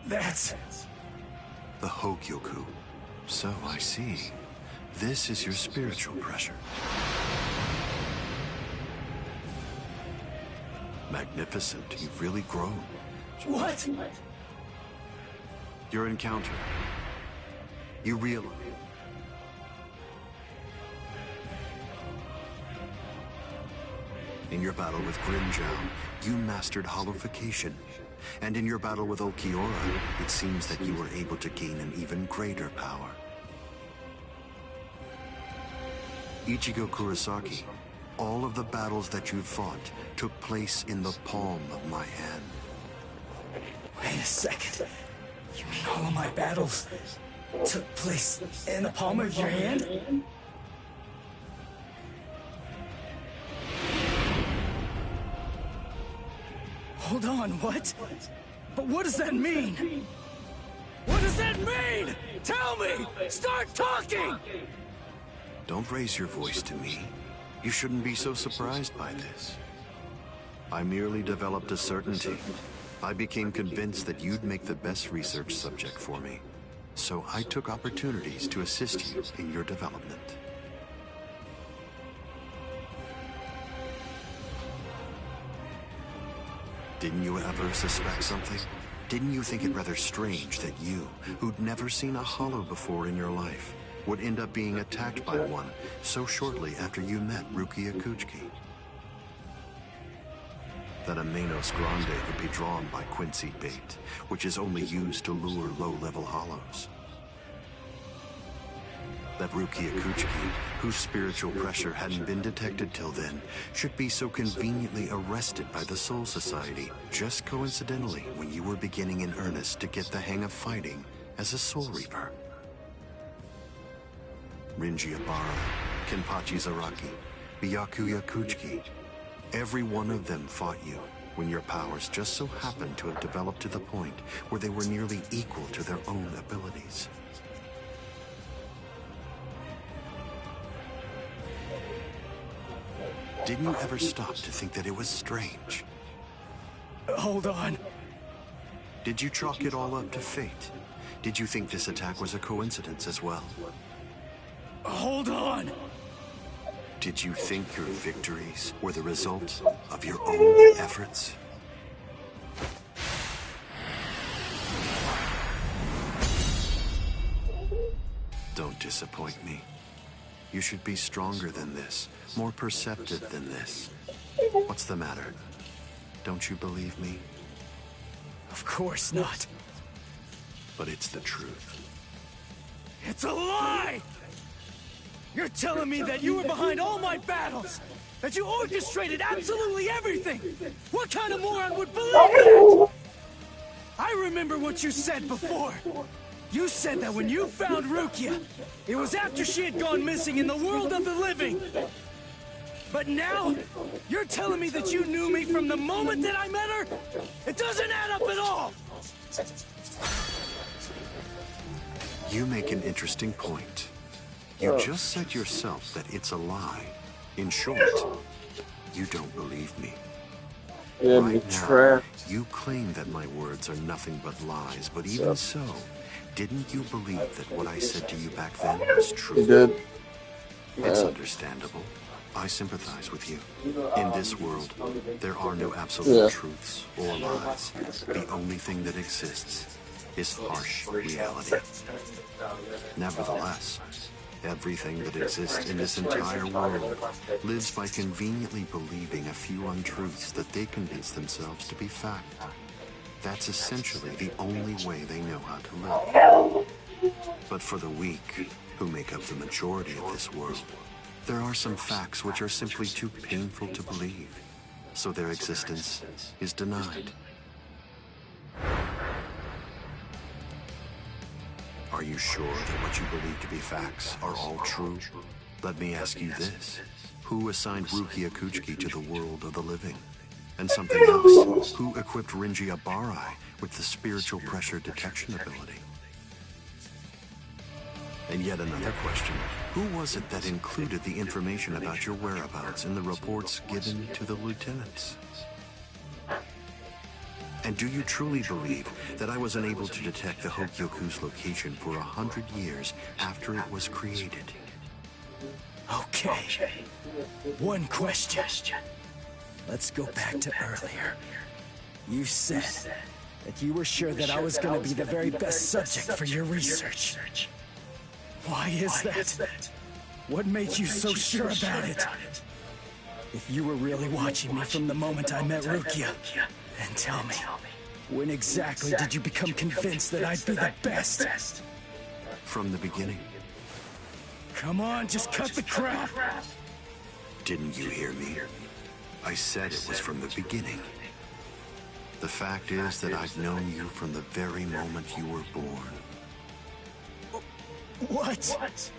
That's... the Hogyoku. So I see. This is your spiritual pressure. Magnificent. You've really grown. What? Your encounter. You realize... In your battle with Grimjow, you mastered hollowification. And in your battle with Ulquiorra, it seems that you were able to gain an even greater power. Ichigo Kurosaki, all of the battles that you fought took place in the palm of my hand. Wait a second. You mean all of my battles took place in the palm of your hand? Hold on, what? But what does that mean? What does that mean? Tell me! Start talking! Don't raise your voice to me. You shouldn't be so surprised by this. I merely developed a certainty. I became convinced that you'd make the best research subject for me. So I took opportunities to assist you in your development. Didn't you ever suspect something? Didn't you think it rather strange that you, who'd never seen a hollow before in your life, would end up being attacked by one so shortly after you met Rukia Kuchiki? That a Manos Grande would be drawn by Quincy bait, which is only used to lure low-level hollows. That Rukia Kuchiki, whose spiritual pressure hadn't been detected till then, should be so conveniently arrested by the Soul Society, just coincidentally when you were beginning in earnest to get the hang of fighting as a Soul Reaper. Rinji Ibarra, Kenpachi Zaraki, Byakuya Kuchiki, every one of them fought you when your powers just so happened to have developed to the point where they were nearly equal to their own abilities. Didn't you ever stop to think that it was strange? Hold on. Did you chalk it all up to fate? Did you think this attack was a coincidence as well? Hold on! Did you think your victories were the result of your own efforts? Don't disappoint me. You should be stronger than this, more perceptive than this. What's the matter? Don't you believe me? Of course not. But it's the truth. It's a lie! You're telling me that you were behind all my battles! That you orchestrated absolutely everything! What kind of moron would believe that? I remember what you said before. You said that when you found Rukia, it was after she had gone missing in the world of the living. But now, you're telling me that you knew me from the moment that I met her? It doesn't add up at all! You make an interesting point. You just said yourself that it's a lie. In short, you don't believe me. Right now, you claim that my words are nothing but lies, but even so, didn't you believe that what I said to you back then was true? You did. It's understandable. I sympathize with you. In this world, there are no absolute truths or lies. The only thing that exists is harsh reality. Nevertheless, everything that exists in this entire world lives by conveniently believing a few untruths that they convince themselves to be fact. That's essentially the only way they know how to live. But for the weak, who make up the majority of this world, there are some facts which are simply too painful to believe, so their existence is denied. Are you sure that what you believe to be facts are all true? Let me ask you this. Who assigned Rukia Kuchiki to the world of the living? And something else, who equipped Rinji Abarai with the spiritual pressure detection ability? And yet another question, who was it that included the information about your whereabouts in the reports given to the lieutenants? And do you truly believe that I was unable to detect the Hokyoku's location for 100 years after it was created? Okay. One question. Let's go back to earlier. You said that you were sure that I was going to be the very best subject for your research. Why is that? What made you so sure about it? If you were really watching me from the moment I met Rukia, then tell me, when exactly did you become convinced that I'd be the best? From the beginning. Come on, just cut the crap! Didn't you hear me? I said it was from the beginning. The fact is that I've known you from the very moment you were born. What?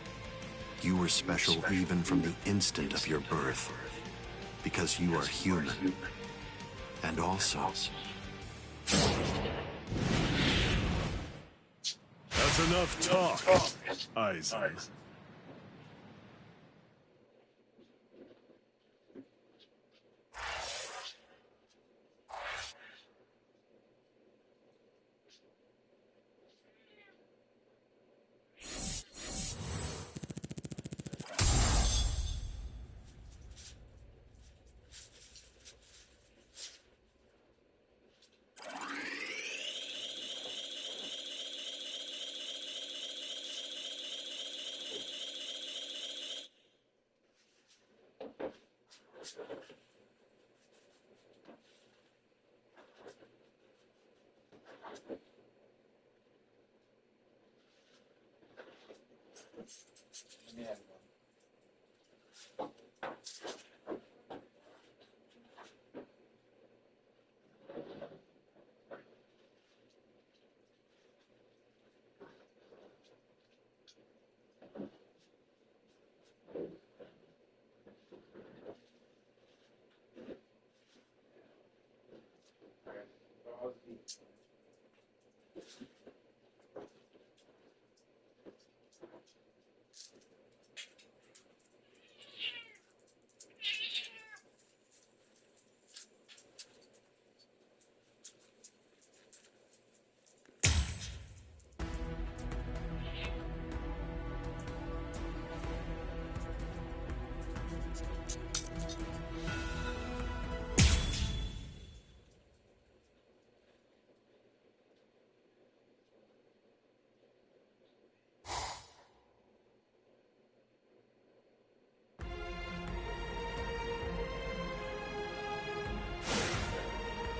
You were special even from the instant of your birth, because you are human. And also... That's enough talk, Aizen.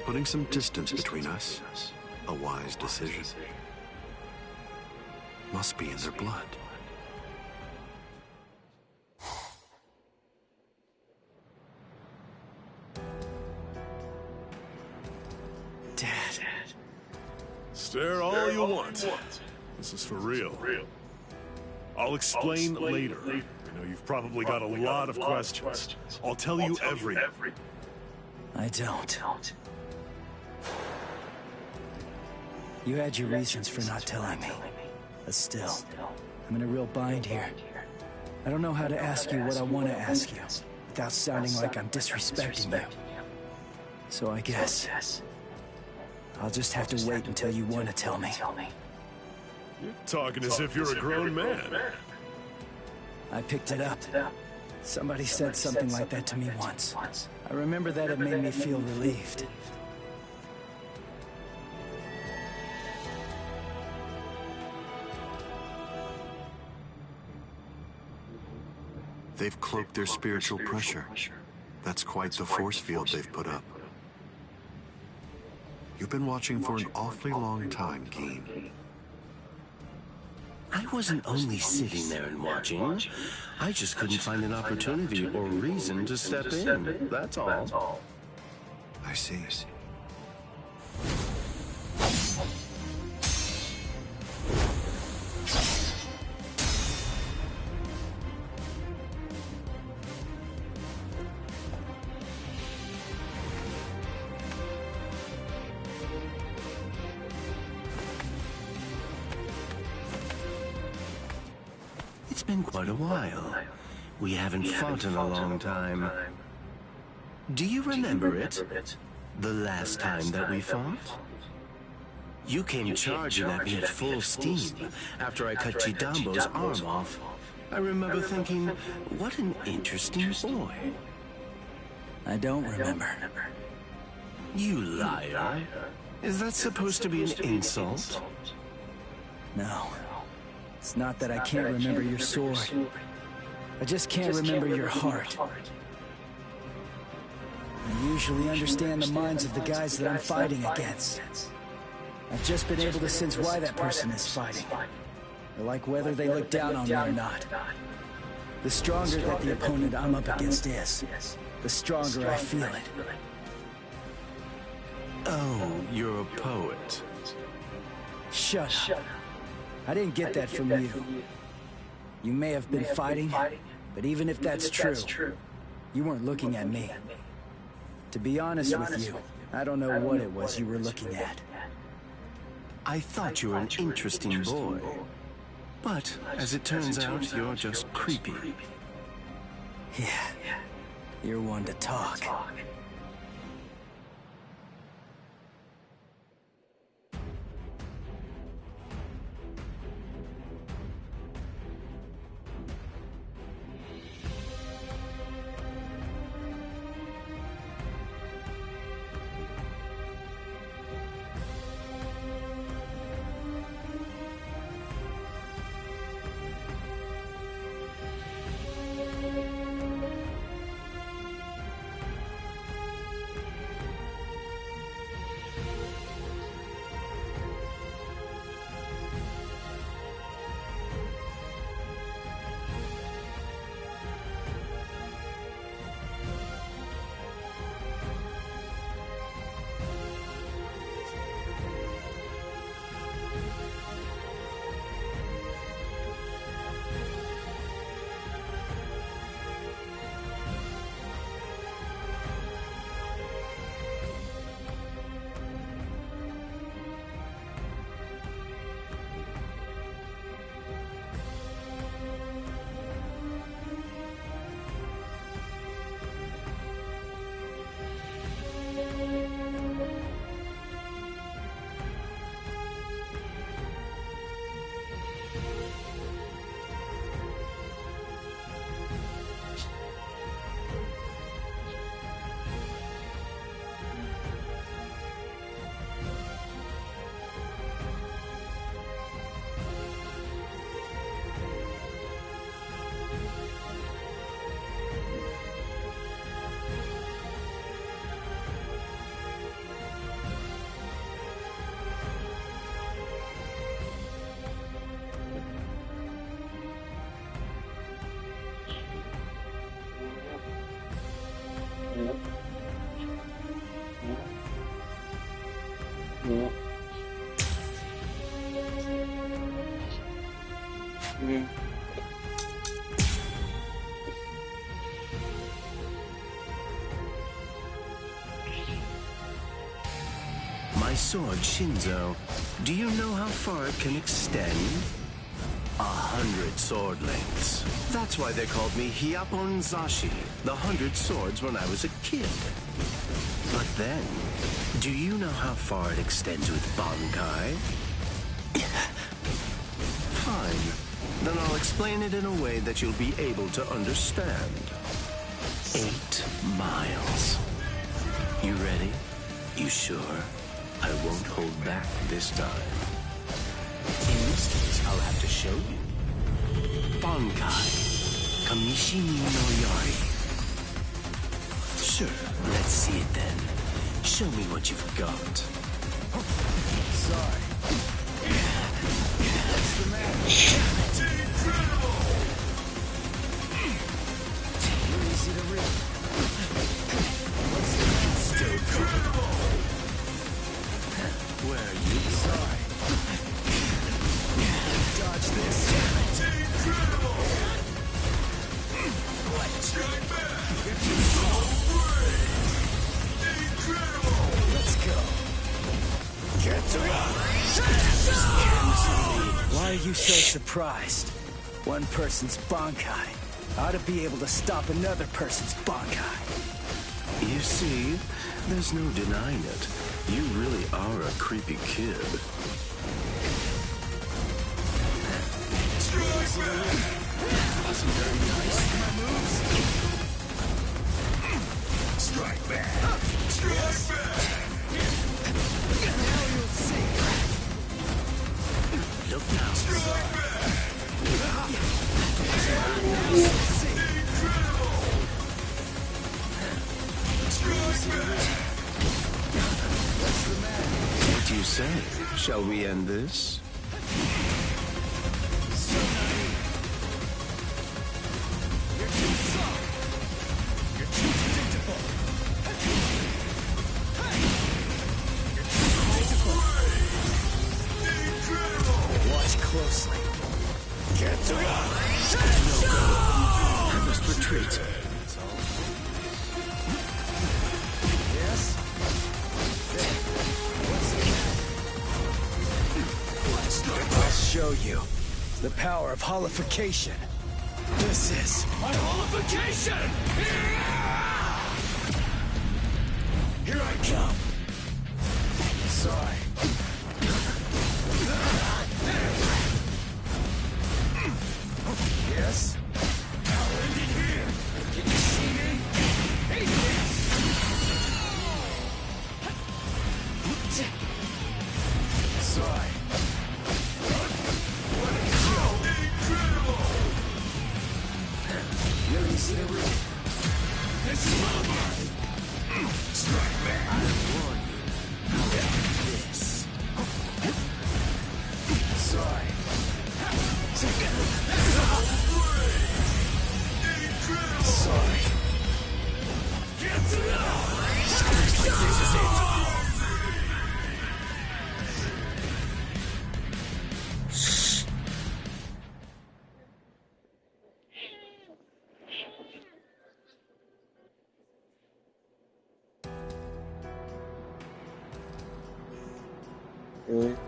Putting some distance between us, a wise decision. Must be in their blood. Dad. Stare all you want. This is for real. I'll explain later. I know you've probably got a lot of questions. I'll tell you everything. I don't. You had your reasons for not telling me. But still, I'm in a real bind here. I don't know how to ask you what I want to ask you, without sounding like I'm disrespecting you. So I guess I'll just have to wait until you want to tell me. You're talking as if you're a grown man. I picked it up. Somebody said something like that to me once. I remember that it made me feel relieved. They've cloaked their spiritual pressure. That's quite the force field they've put up. You've been watching for an awfully long time, Keen. I wasn't only sitting there and watching. I just couldn't find an opportunity or reason to step in. That's all. I see. It's been quite a while. We haven't fought in a long time. Do you remember it? The last time that we fought? You came charging at me at full steam after I cut Chidambo's arm off. I remember thinking, what an interesting boy. I don't remember. You liar. Is that supposed to be an insult? No. It's not that I can't remember your sword. I just can't remember your heart. I usually understand the minds of the guys that I'm fighting against. I've just been able to sense why that person is fighting. I like whether they look down on me or not. The stronger that the opponent I'm up against is, the stronger I feel it. Oh, you're a poet. Shut up. I didn't get that from you. You may have been fighting, but even if that's true, you weren't looking at me. To be honest with you, I don't know what it was you were looking at. I thought you were an interesting boy. But, as it turns out, you're just creepy. Yeah, you're one to talk. My sword, Shinzo, do you know how far it can extend? 100 sword lengths. That's why they called me Hyapon Zashi, the 100 swords, when I was a kid. But then, do you know how far it extends with Bankai? Fine. Then I'll explain it in a way that you'll be able to understand. 8 miles. You ready? You sure? I won't hold back this time. In this case, I'll have to show you. Bankai. Kamishi ni no Yari. Sure, let's see it then. Show me what you've got. Sorry. What's the matter? You're easy to read. What's the matter? Still comfortable. Where are you? Sorry. Dodge this. Let's go. Why are you so surprised? One person's Bankai ought to be able to stop another person's Bankai. You see, there's no denying it. You really are a creepy kid. Wasn't very nice. My moves. Strike back. Strike back. Now you'll see. Look now. Strike back. What's the matter? What do you say? Shall we end this? So naive. You're too soft. You're too predictable. You're too predictable. Watch closely. Get to go. I must retreat. Yes? I'll show you the power of holification. This is my holification! Here I come. Sorry. Yes? Power in here. Can you see me? Sorry. You're easy to read. This is over. Strike back. I warn you. How about this? Sorry. Sorry. Looks like this is it.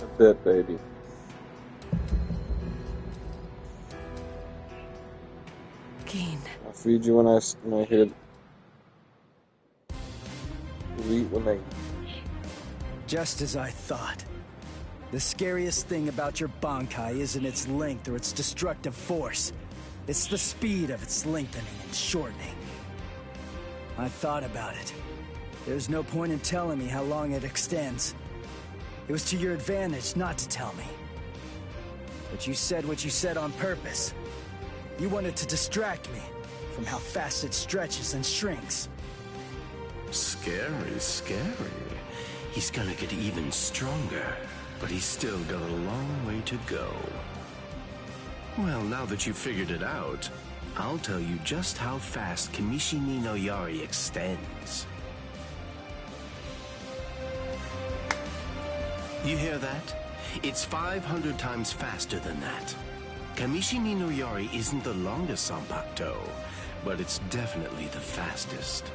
A bit, baby. Keen. I'll feed you when I hit. Eat when I. Just as I thought. The scariest thing about your Bankai isn't its length or its destructive force. It's the speed of its lengthening and shortening. I thought about it. There's no point in telling me how long it extends. It was to your advantage not to tell me. But you said what you said on purpose. You wanted to distract me from how fast it stretches and shrinks. Scary, scary. He's gonna get even stronger, but he's still got a long way to go. Well, now that you've figured it out, I'll tell you just how fast Kamishi ni no Yari extends. You hear that? It's 500 times faster than that. Kamishi ni no Yari isn't the longest Zanpakuto, but it's definitely the fastest.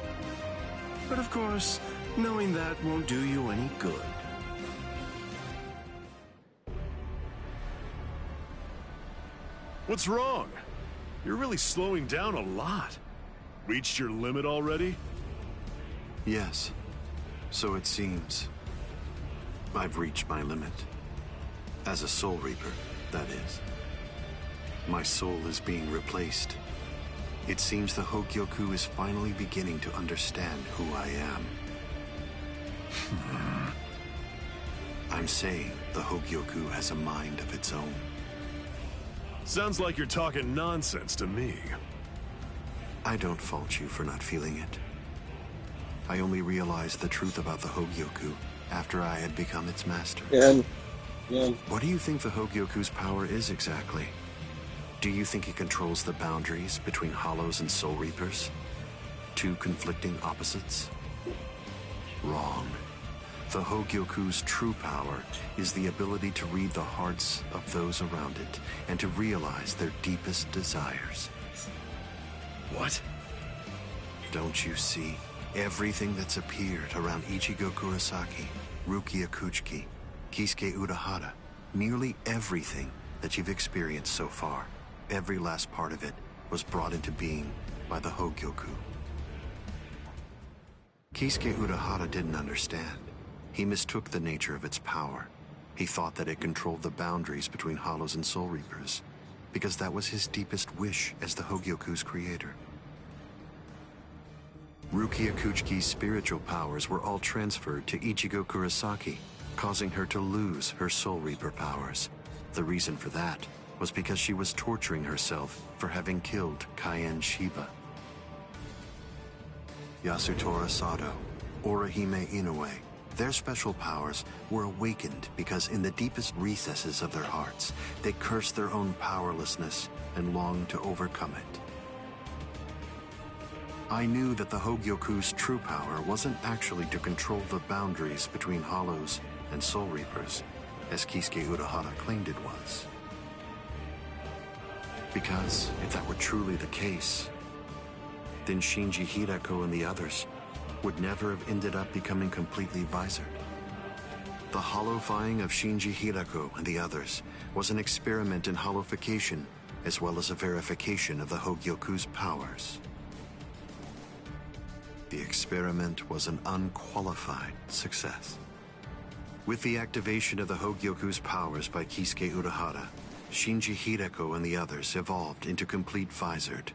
But of course, knowing that won't do you any good. What's wrong? You're really slowing down a lot. Reached your limit already? Yes, so it seems. I've reached my limit. As a Soul Reaper, that is. My soul is being replaced. It seems the Hogyoku is finally beginning to understand who I am. I'm saying the Hogyoku has a mind of its own. Sounds like you're talking nonsense to me. I don't fault you for not feeling it. I only realized the truth about the Hogyoku after I had become its master. What do you think the Hogyoku's power is exactly? Do you think it controls the boundaries between Hollows and Soul Reapers? Two conflicting opposites? Wrong. The Hogyoku's true power is the ability to read the hearts of those around it and to realize their deepest desires. What? Don't you see? Everything that's appeared around Ichigo Kurosaki, Rukia Kuchiki, Kisuke Urahara, nearly everything that you've experienced so far, every last part of it was brought into being by the Hogyoku. Kisuke Urahara didn't understand. He mistook the nature of its power. He thought that it controlled the boundaries between Hollows and Soul Reapers, because that was his deepest wish as the Hogyoku's creator. Rukia Kuchiki's spiritual powers were all transferred to Ichigo Kurosaki, causing her to lose her Soul Reaper powers. The reason for that was because she was torturing herself for having killed Kaien Shiba. Yasutora Sado, Orihime Inoue, their special powers were awakened because in the deepest recesses of their hearts, they cursed their own powerlessness and longed to overcome it. I knew that the Hogyoku's true power wasn't actually to control the boundaries between Hollows and Soul Reapers, as Kisuke Urahara claimed it was. Because if that were truly the case, then Shinji Hideko and the others would never have ended up becoming completely visored. The hollowifying of Shinji Hideko and the others was an experiment in hollowification as well as a verification of the Hogyoku's powers. The experiment was an unqualified success. With the activation of the Hogyoku's powers by Kisuke Urahara, Shinji Hideko and the others evolved into complete visored.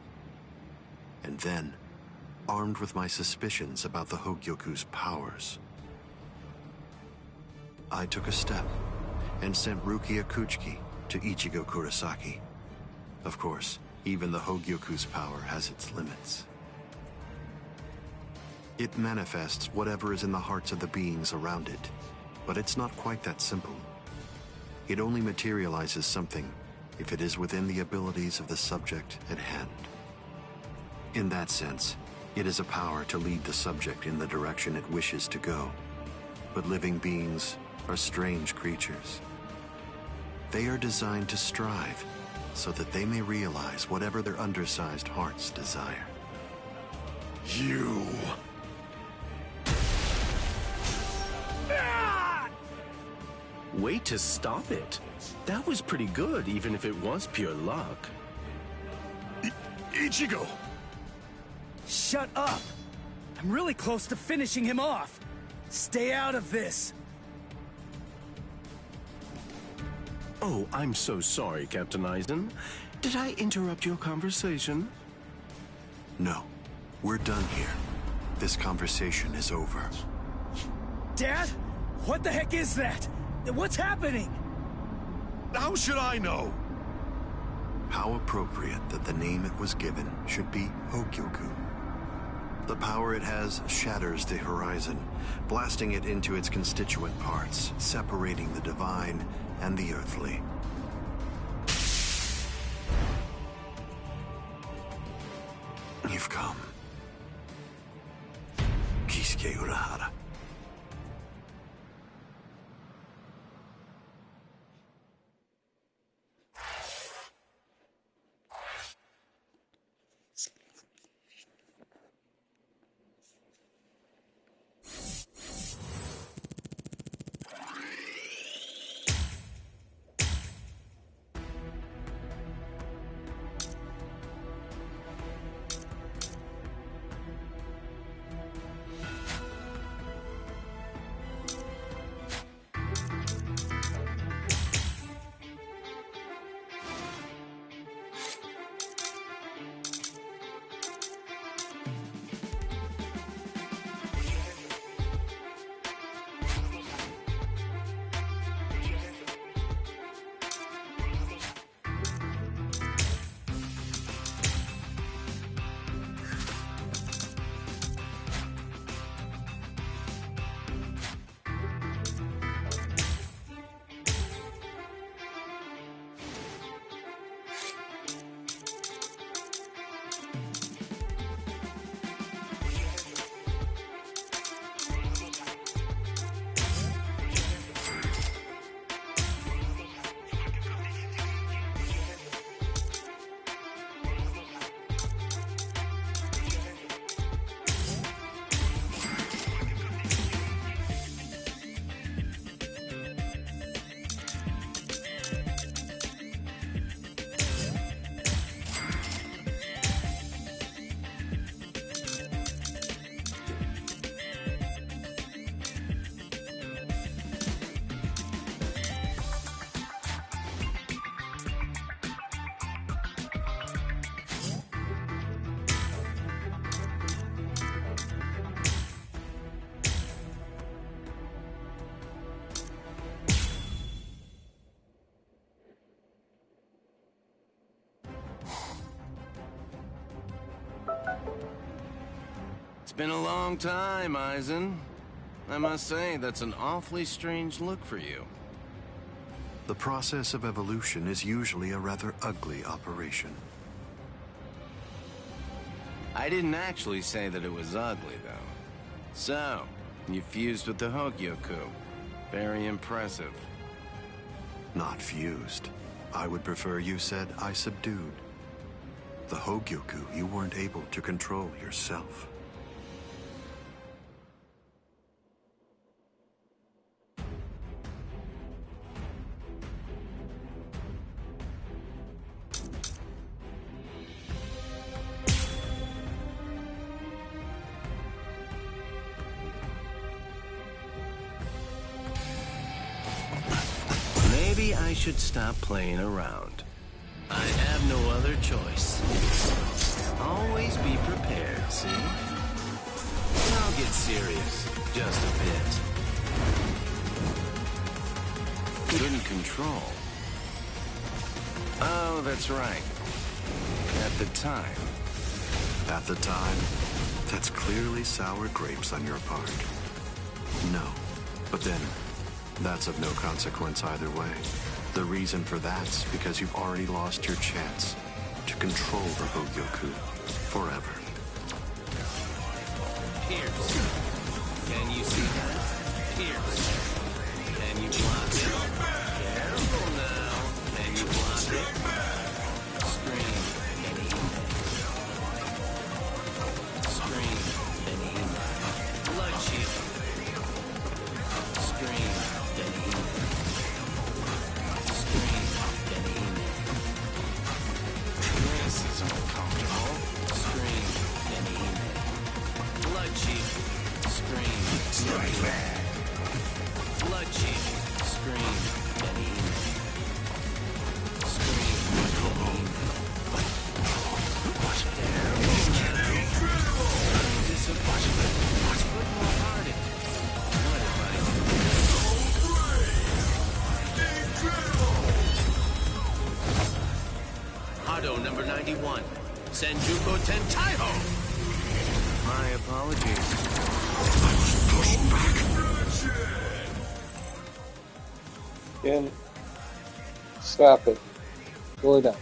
And then, armed with my suspicions about the Hogyoku's powers, I took a step and sent Rukia Kuchiki to Ichigo Kurosaki. Of course, even the Hogyoku's power has its limits. It manifests whatever is in the hearts of the beings around it, but it's not quite that simple. It only materializes something if it is within the abilities of the subject at hand. In that sense, it is a power to lead the subject in the direction it wishes to go. But living beings are strange creatures. They are designed to strive so that they may realize whatever their undersized hearts desire. You... Way to stop it. That was pretty good, even if it was pure luck. Ichigo! Shut up! I'm really close to finishing him off. Stay out of this. Oh, I'm so sorry, Captain Eisen. Did I interrupt your conversation? No, we're done here. This conversation is over. Dad? What the heck is that? What's happening? How should I know? How appropriate that the name it was given should be Hogyoku. The power it has shatters the horizon, blasting it into its constituent parts, separating the divine and the earthly. You've come. Kisuke Urahara. It's been a long time, Aizen. I must say, that's an awfully strange look for you. The process of evolution is usually a rather ugly operation. I didn't actually say that it was ugly, though. So, you fused with the Hogyoku. Very impressive. Not fused. I would prefer you said I subdued. The Hogyoku you weren't able to control yourself. Maybe I should stop playing around. I have no other choice. Always be prepared, see? I'll get serious, just a bit. Couldn't control. Oh, that's right. At the time. At the time? That's clearly sour grapes on your part. No. But then, that's of no consequence either way. The reason for that's because you've already lost your chance to control the Hogyoku forever. Pierce. Can you see that? Pierce. Can you block it? Careful now. Can you block it? Scream. Scream. Blood shield. Scream. This is uncomfortable. Scream. Blood shield. Scream. Blood shield. Scream. Scream. Disappointment. Put more heart in it. What if I... Hado number 91. Senjuko Tentaiho! My apologies. I was pushed back. Again, stop it. Slow it down.